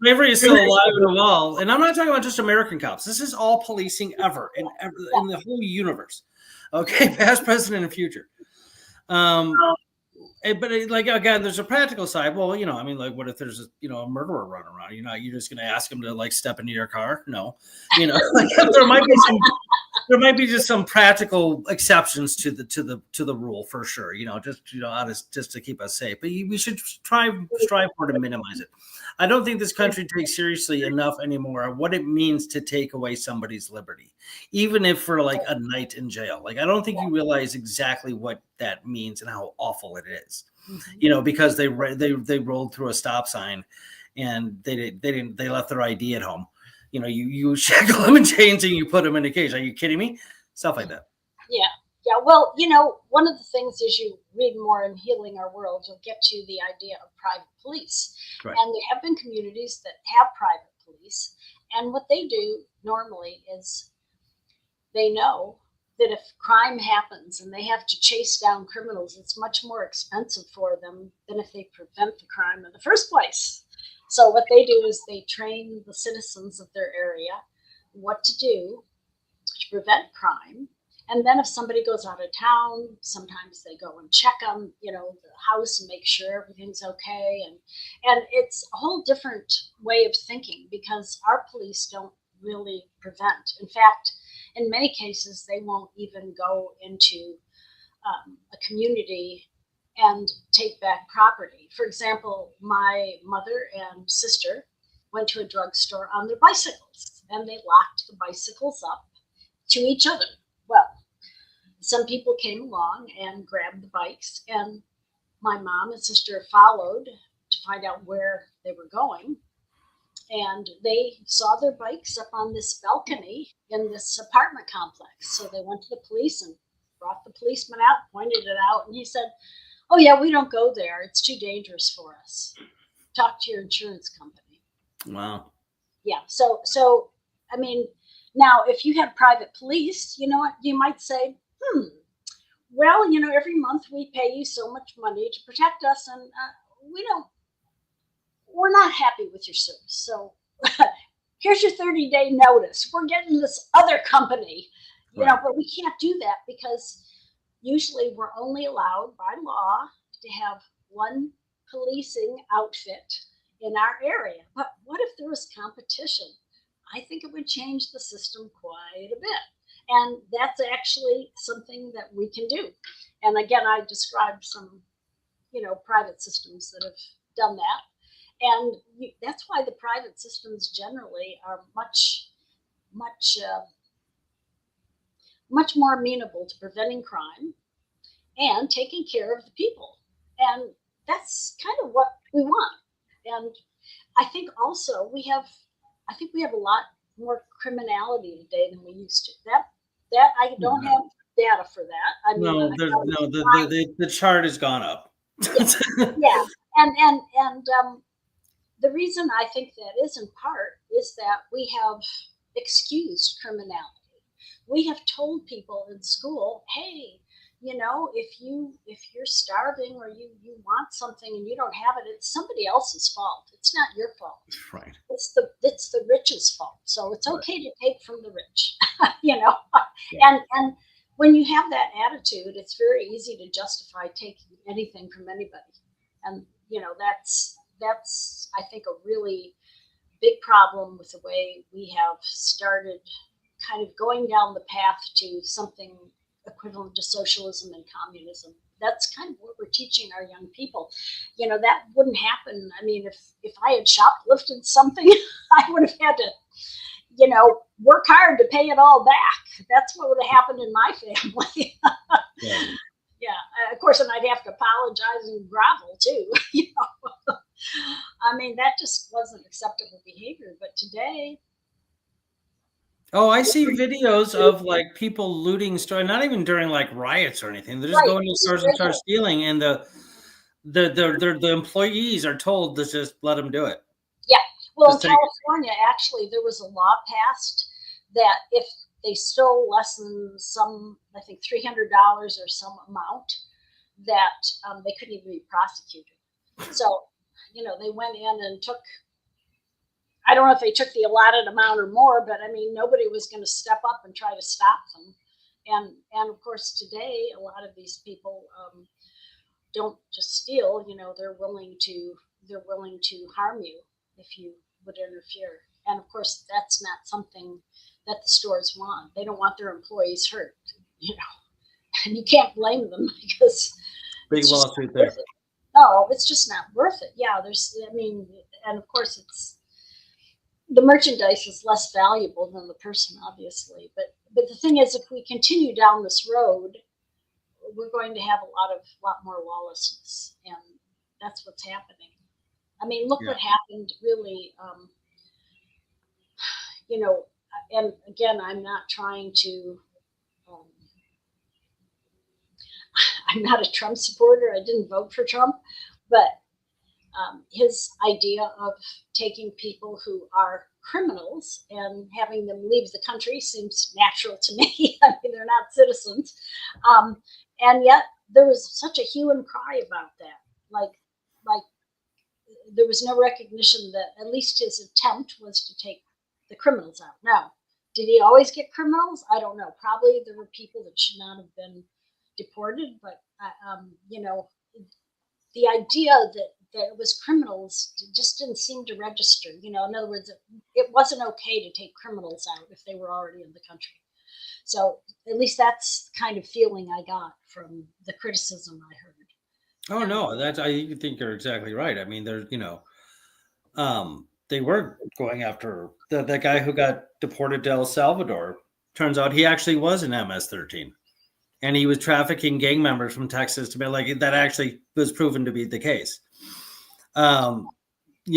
slavery is still alive and well. And I'm not talking about just American cops. This is all policing ever in the whole universe. Okay, past, present, and future. But like, again, there's a practical side. Well, I mean, like, what if there's a murderer running around? You're just going to ask him to like step into your car? No, like, there might be just some practical exceptions to the rule for sure. Just to keep us safe. But we should strive for to minimize it. I don't think this country takes seriously enough anymore what it means to take away somebody's liberty, even if for like a night in jail. Like, I don't think you realize exactly what that means and how awful it is. Mm-hmm. Because they rolled through a stop sign and they left their ID at home. You shackle them in chains and you put them in a cage. Are you kidding me? Stuff like that. Yeah. Well, one of the things is you read more in Healing Our World, you'll get to the idea of private police. Right. And there have been communities that have private police. And what they do normally is they know that if crime happens and they have to chase down criminals, it's much more expensive for them than if they prevent the crime in the first place. So what they do is they train the citizens of their area what to do to prevent crime. And then if somebody goes out of town, sometimes they go and check on, the house and make sure everything's okay. And it's a whole different way of thinking because our police don't really prevent. In fact, in many cases, they won't even go into a community and take back property. For example, my mother and sister went to a drugstore on their bicycles, and they locked the bicycles up to each other. Well, some people came along and grabbed the bikes, and my mom and sister followed to find out where they were going. And they saw their bikes up on this balcony in this apartment complex. So they went to the police and brought the policeman out, pointed it out, and he said, "Oh yeah, we don't go there. It's too dangerous for us. Talk to your insurance company." Wow. Yeah. So I mean, now if you had private police, you know what, you might say, well, every month we pay you so much money to protect us, and we're not happy with your service. So here's your 30-day notice. We're getting this other company, Right. but we can't do that because usually we're only allowed by law to have one policing outfit in our area. But what if there was competition? I think it would change the system quite a bit. And that's actually something that we can do. And again, I described some, private systems that have done that. And that's why the private systems generally are much, much more amenable to preventing crime and taking care of the people. And that's kind of what we want. And I think also we have a lot more criminality today than we used to. That I don't have data for that. I mean, No, the chart has gone up. yeah. And the reason I think that is in part is that we have excused criminality. We have told people in school, hey, if you're starving or you want something and you don't have it, it's somebody else's fault. It's not your fault. Right. It's the rich's fault. So it's okay to take from the rich, Yeah. And when you have that attitude, it's very easy to justify taking anything from anybody. And that's I think a really big problem with the way we have started kind of going down the path to something equivalent to socialism and communism. That's kind of what we're teaching our young people. That wouldn't happen. I mean, if I had shoplifted something, I would have had to, work hard to pay it all back. That's what would have happened in my family. Yeah, of course, and I'd have to apologize and grovel too. I mean, that just wasn't acceptable behavior. But today, Oh, I see videos of like people looting stores, not even during like riots or anything. They're just going to stores and start stealing, and the employees are told to just let them do it. Yeah. Well, in California, actually, there was a law passed that if they stole less than some, I think, $300 or some amount, that they couldn't even be prosecuted. So, they went in and took, I don't know if they took the allotted amount or more, but I mean, nobody was going to step up and try to stop them. And of course, today, a lot of these people don't just steal. They're willing to harm you if you would interfere. And of course, that's not something that the stores want. They don't want their employees hurt. And you can't blame them because big lawsuit there. No, it's just not worth it. Yeah, and of course the merchandise is less valuable than the person, obviously. But the thing is, if we continue down this road, we're going to have a lot more lawlessness, and that's what's happening. I mean, look what happened, really. And again, I'm not trying to. I'm not a Trump supporter. I didn't vote for Trump, but his idea of taking people who are criminals and having them leave the country seems natural to me. I mean, they're not citizens. And yet there was such a hue and cry about that. Like there was no recognition that at least his attempt was to take the criminals out. Now, did he always get criminals? I don't know. Probably there were people that should not have been deported, but the idea that it was criminals just didn't seem to register. In other words, it wasn't okay to take criminals out if they were already in the country. So at least that's the kind of feeling I got from the criticism I heard. Oh no, I think you're exactly right. I mean, there's they were going after the guy who got deported to El Salvador. Turns out he actually was an MS-13, and he was trafficking gang members from Texas to be like that. Actually, was proven to be the case. So but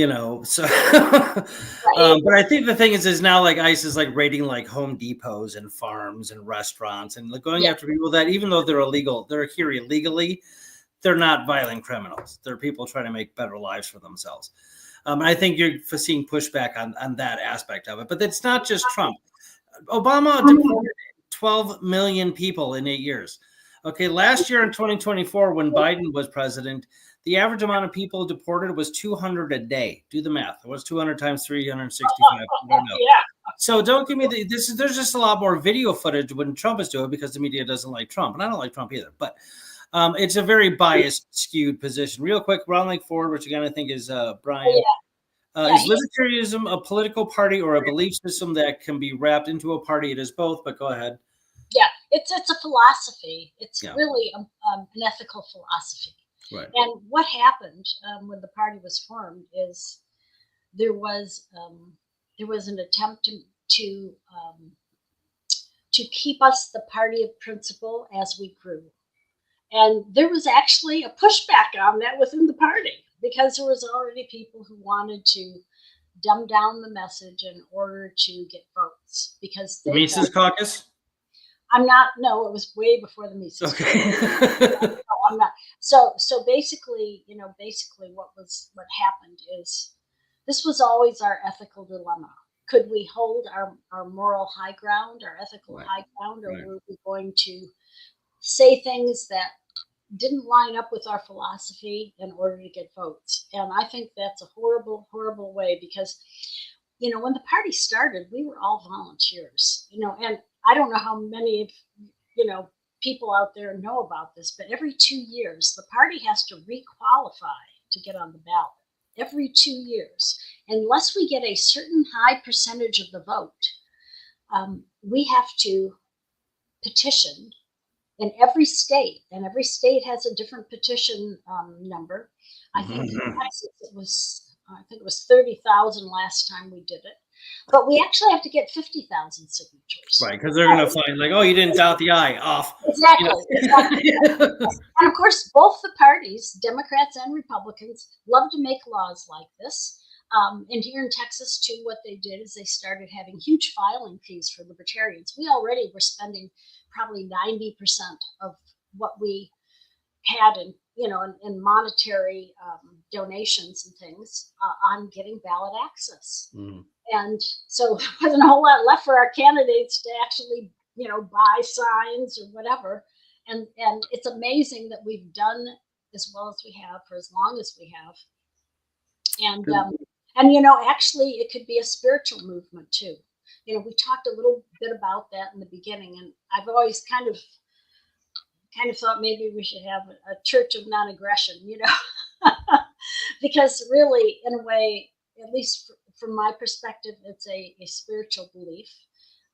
I think the thing is now like ICE is like raiding like Home Depots and farms and restaurants and like going after people that even though they're illegal, they're here illegally. They're not violent criminals. They're people trying to make better lives for themselves. I think you're seeing pushback on that aspect of it. But it's not just Trump. Obama deported 12 million people in 8 years. Okay, last year in 2024, when Biden was president, the average amount of people deported was 200 a day. Do the math. It was 200 times 365. So don't give me there's just a lot more video footage when Trump is doing it because the media doesn't like Trump. And I don't like Trump either. But it's a very biased, skewed position. Real quick, Ron Lake Ford, which again I think is Brian. Is libertarianism a political party or a belief system that can be wrapped into a party? It is both, but go ahead. Yeah, it's a philosophy. It's really an ethical philosophy. Right. And what happened when the party was formed is there was an attempt to keep us the party of principle as we grew. And there was actually a pushback on that within the party because there was already people who wanted to dumb down the message in order to get votes. Because the Mises Caucus? No, it was way before the Mises Caucus. No, I'm not. So basically, what happened is this was always our ethical dilemma. Could we hold our moral high ground, our ethical high ground, or were we going to say things that didn't line up with our philosophy in order to get votes? And I think that's a horrible, horrible way because, when the party started, we were all volunteers, and I don't know how many of, people out there know about this, but every 2 years, the party has to requalify to get on the ballot. Every 2 years. Unless we get a certain high percentage of the vote, we have to petition in every state, and every state has a different petition number. I think in Texas it was 30,000 last time we did it, but we actually have to get 50,000 signatures. Right, because they're going to find like, oh, you didn't dot the I off. Exactly. And of course, both the parties, Democrats and Republicans, love to make laws like this. And here in Texas, too, what they did is they started having huge filing fees for libertarians. We already were spending probably 90% of what we had in monetary donations and things on getting ballot access. And so there wasn't a whole lot left for our candidates to actually, buy signs or whatever. And it's amazing that we've done as well as we have for as long as we have. And actually, it could be a spiritual movement too. We talked a little bit about that in the beginning, and I've always kind of thought maybe we should have a church of non-aggression, because really, in a way, at least from my perspective, it's a spiritual belief.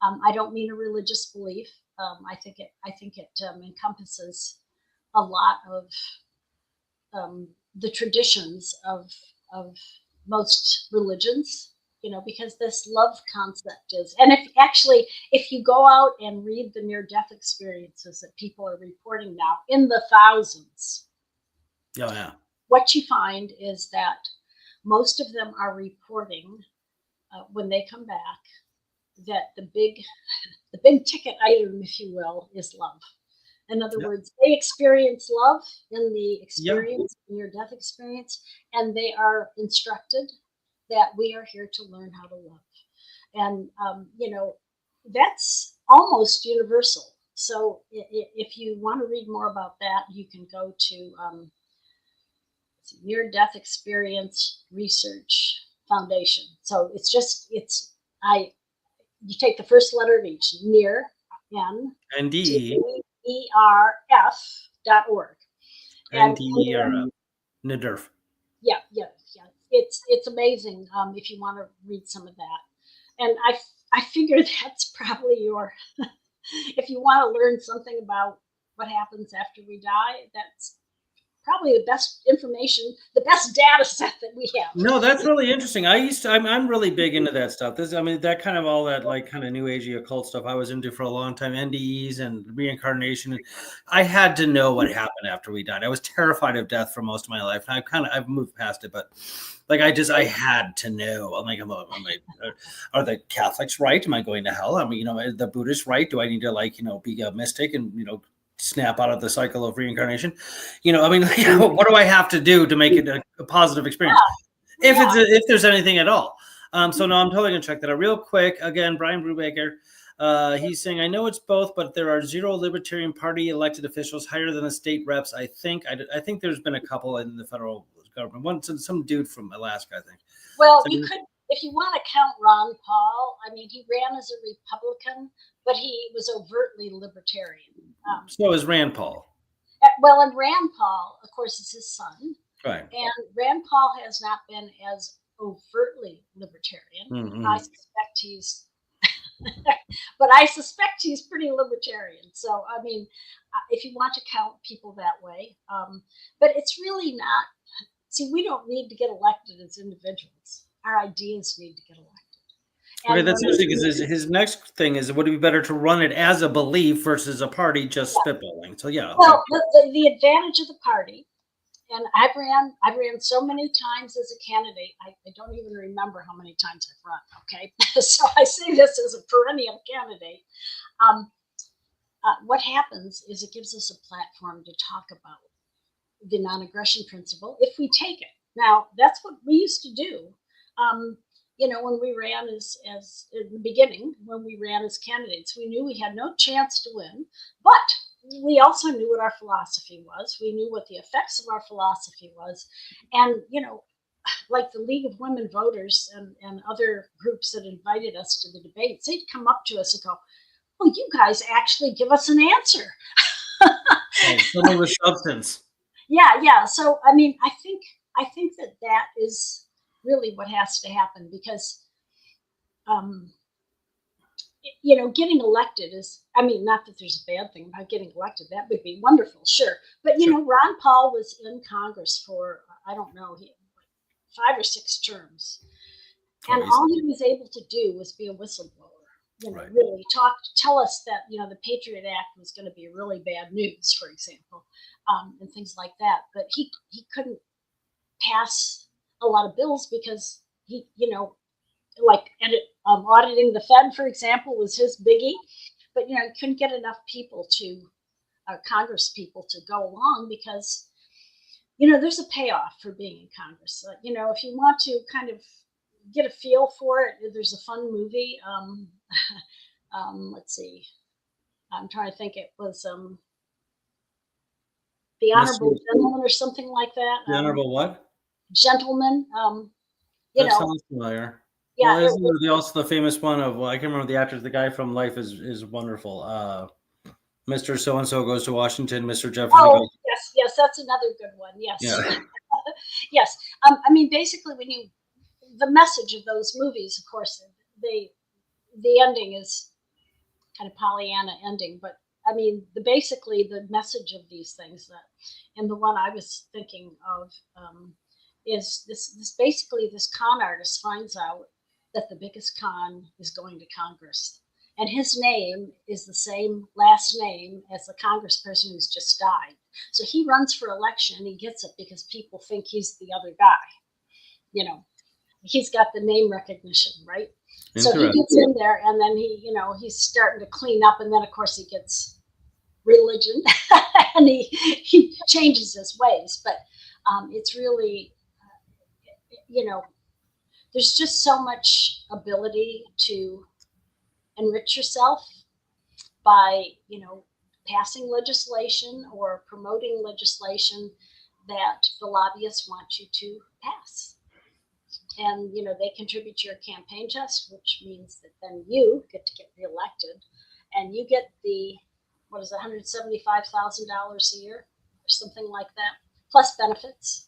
I don't mean a religious belief. I think it encompasses a lot of the traditions of most religions, because this love concept is, and if you go out and read the near-death experiences that people are reporting now in the thousands, what you find is that most of them are reporting when they come back that the big ticket item, if you will, is love. In other words, they experience love in the experience, near-death experience, and they are instructed that we are here to learn how to love. And, that's almost universal. So if you want to read more about that, you can go to Near-Death Experience Research Foundation. So you take the first letter of each, near, N-D-E-R-F.org. NDERF. NDERF. Yeah. It's amazing if you want to read some of that. And I figure that's probably your if you want to learn something about what happens after we die, that's probably the best information, the best data set that we have. No, that's really interesting. I'm really big into that stuff. That kind of all that like kind of new agey occult stuff I was into for a long time, NDEs and reincarnation. I had to know what happened after we died. I was terrified of death for most of my life. And I've moved past it, but like I had to know. I'm like, are the Catholics right? Am I going to hell? I mean, the Buddhists right? Do I need to be a mystic and snap out of the cycle of reincarnation? What do I have to do to make it a positive experience? If there's anything at all. So no, I'm totally gonna check that out real quick. Again, Brian Brubaker, he's saying, I know it's both, but there are 0 Libertarian Party elected officials higher than the state reps. I think there's been a couple in the federal government. Some dude from Alaska, I think. Well, you could, if you want to count Ron Paul. I mean, he ran as a Republican, but he was overtly libertarian. So is Rand Paul. Well, and Rand Paul, of course, is his son. Right. And Rand Paul has not been as overtly libertarian. Mm-hmm. I suspect he's, but I suspect he's pretty libertarian. So, I mean, if you want to count people that way, but it's really not. See, we don't need to get elected as individuals. Our ideas need to get elected. Okay, that's interesting because his next thing is, would it be better to run it as a belief versus a party just spitballing? So yeah. Well, the advantage of the party, and I've ran so many times as a candidate. I don't even remember how many times I've run. Okay, so I say this as a perennial candidate. What happens is it gives us a platform to talk about the non-aggression principle if we take it. Now, that's what we used to do. When we ran as in the beginning, when we ran as candidates, we knew we had no chance to win, but we also knew what our philosophy was. We knew what the effects of our philosophy was. And, like the League of Women Voters and other groups that invited us to the debates, they'd come up to us and go, well, you guys actually give us an answer. Something with substance. Yeah. So, I mean, I think that is really what has to happen because, getting elected is, I mean, not that there's a bad thing about getting elected. That would be wonderful, sure. But, Ron Paul was in Congress for, I don't know, 5 or 6 terms. And all he was able to do was be a whistleblower, right. Really tell us that, the Patriot Act was going to be really bad news, for example, and things like that. But he couldn't pass a lot of bills because he, auditing the Fed, for example, was his biggie. But, he couldn't get enough people Congress people to go along because, there's a payoff for being in Congress. If you want to kind of get a feel for it, there's a fun movie. Let's see. I'm trying to think. It was The Honorable Gentleman or something like that. The Honorable what? Gentleman. That sounds familiar. Yeah. Well, isn't also the famous one of, I can't remember the actors. The guy from Life is Wonderful. Mr. So-and-so goes to Washington. Mr. Jefferson goes. Yes, that's another good one. Yes. Yeah. Yes. I mean, basically, the message of those movies, of course, the ending is kind of Pollyanna ending, but I mean, basically the message of these things and the one I was thinking of is this basically this con artist finds out that the biggest con is going to Congress. And his name is the same last name as the congressperson who's just died. So he runs for election and he gets it because people think he's the other guy. He's got the name recognition, right? So he gets in there and then he's starting to clean up. And then, of course, he gets religion and he changes his ways. But it's really, there's just so much ability to enrich yourself by, passing legislation or promoting legislation that the lobbyists want you to pass. And, they contribute to your campaign chest, which means that then you get to get reelected and you get the, $175,000 a year or something like that, plus benefits.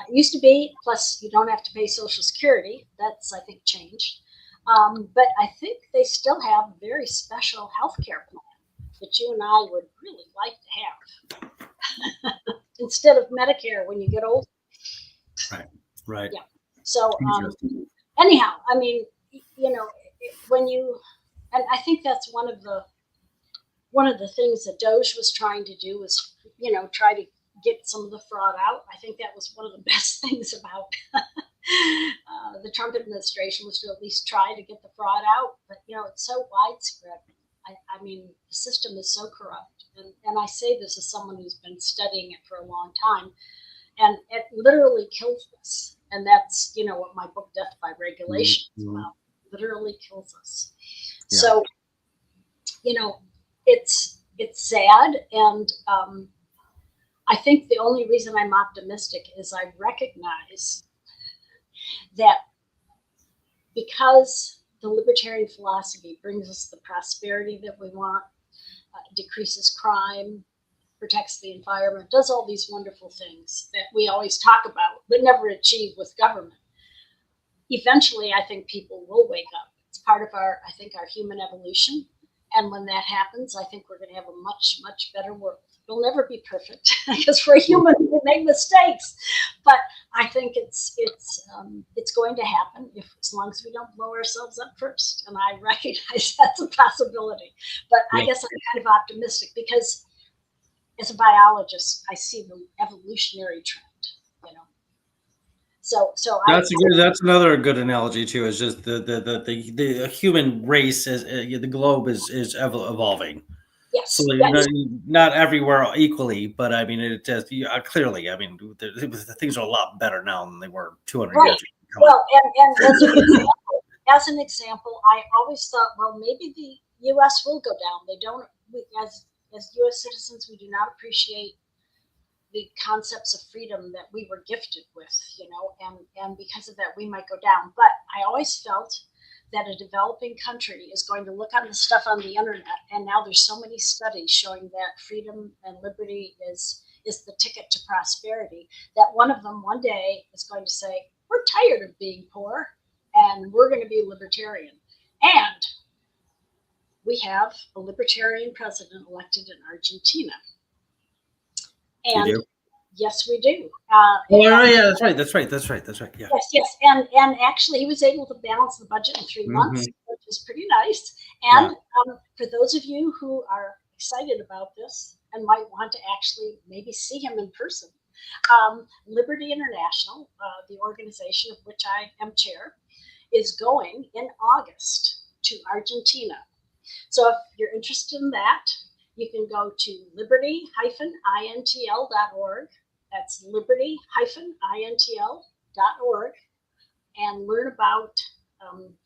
It used to be, plus you don't have to pay Social Security. That's, I think, changed. But I think they still have a very special healthcare plan that you and I would really like to have instead of Medicare when you get old. Right. Yeah. So anyhow, I mean, when you, and I think that's one of the things that Doge was trying to do was, try to get some of the fraud out. I think that was one of the best things about the Trump administration was to at least try to get the fraud out. But, it's so widespread. I mean, the system is so corrupt. And I say this as someone who's been studying it for a long time. And it literally kills us. And that's, what my book, Death by Regulation, is about. Literally kills us. Yeah. So, it's sad. And I think the only reason I'm optimistic is I recognize that because the libertarian philosophy brings us the prosperity that we want, decreases crime, protects the environment, does all these wonderful things that we always talk about, but never achieve with government. Eventually, I think people will wake up. It's part of our human evolution. And when that happens, I think we're going to have a much, much better world. It'll never be perfect because we're human, we make mistakes. But I think it's going to happen as long as we don't blow ourselves up first. And I recognize that's a possibility. But I guess I'm kind of optimistic because as a biologist, I see the evolutionary trend. So that's another good analogy too. Is just the human race is the globe is evolving. Yes. So not everywhere equally, but I mean it does clearly. I mean the things are a lot better now than they were 200 years ago. Well, and as an example, I always thought, well, maybe the U.S. will go down. They don't. As U.S. citizens, we do not appreciate the concepts of freedom that we were gifted with, and because of that, we might go down. But I always felt that a developing country is going to look on the stuff on the internet, and now there's so many studies showing that freedom and liberty is the ticket to prosperity, that one of them one day is going to say, we're tired of being poor, and we're going to be libertarian. And we have a libertarian president elected in Argentina. And yes, we do. Yeah, that's right. Yeah. Yes. And actually, he was able to balance the budget in 3 months, which is pretty nice. And for those of you who are excited about this and might want to actually maybe see him in person, Liberty International, the organization of which I am chair, is going in August to Argentina. So if you're interested in that, you can go to liberty-intl.org. That's liberty-intl.org and learn about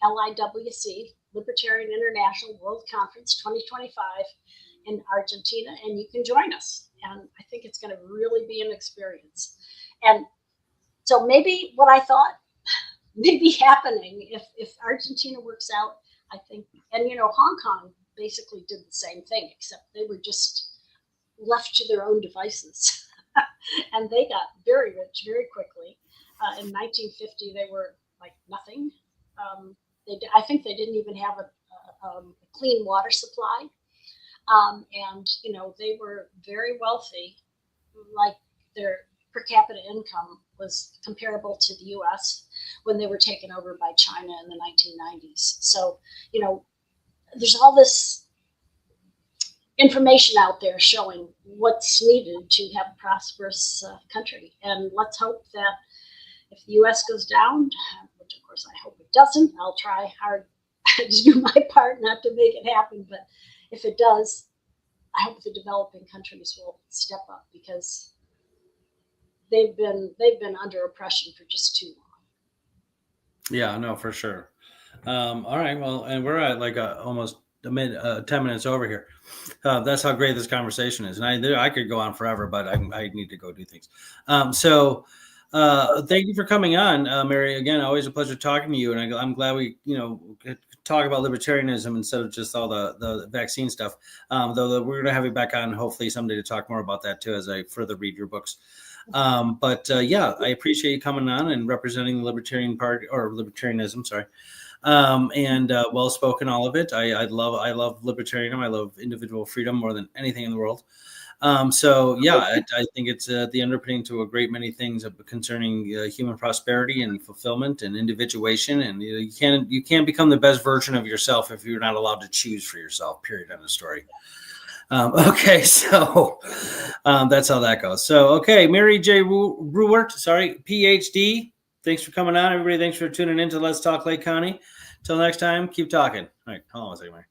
LIWC, Libertarian International World Conference 2025 in Argentina, and you can join us. And I think it's going to really be an experience. And so maybe what I thought may be happening if Argentina works out, I think, and Hong Kong basically did the same thing, except they were just left to their own devices. And they got very rich very quickly. In 1950, they were like nothing. I think they didn't even have a clean water supply. And, they were very wealthy, like their per capita income was comparable to the US when they were taken over by China in the 1990s. So, there's all this information out there showing what's needed to have a prosperous country. And let's hope that if the U.S. goes down, which of course I hope it doesn't, I'll try hard to do my part not to make it happen. But if it does, I hope the developing countries will step up because they've been under oppression for just too long. Yeah, no, for sure. All right, well, and we're at like almost 10 minutes over here. That's how great this conversation is, and I could go on forever, but I need to go do things. So thank you for coming on, Mary. Again, always a pleasure talking to you, and I'm glad we could talk about libertarianism instead of just all the vaccine stuff. Though we're going to have you back on hopefully someday to talk more about that too as I further read your books. But I appreciate you coming on and representing the Libertarian Party or libertarianism. Sorry. and well spoken, all of it. I love libertarianism. I love individual freedom more than anything in the world. So yeah, I think it's the underpinning to a great many things concerning human prosperity and fulfillment and individuation. And you can't become the best version of yourself if you're not allowed to choose for yourself. Period. End of story. Okay, so that's how that goes. So okay, Mary J. Ruwart, sorry, PhD. Thanks for coming on, everybody. Thanks for tuning in to Let's Talk Lake County. Till next time, keep talking. All right, hold on a second, Mary.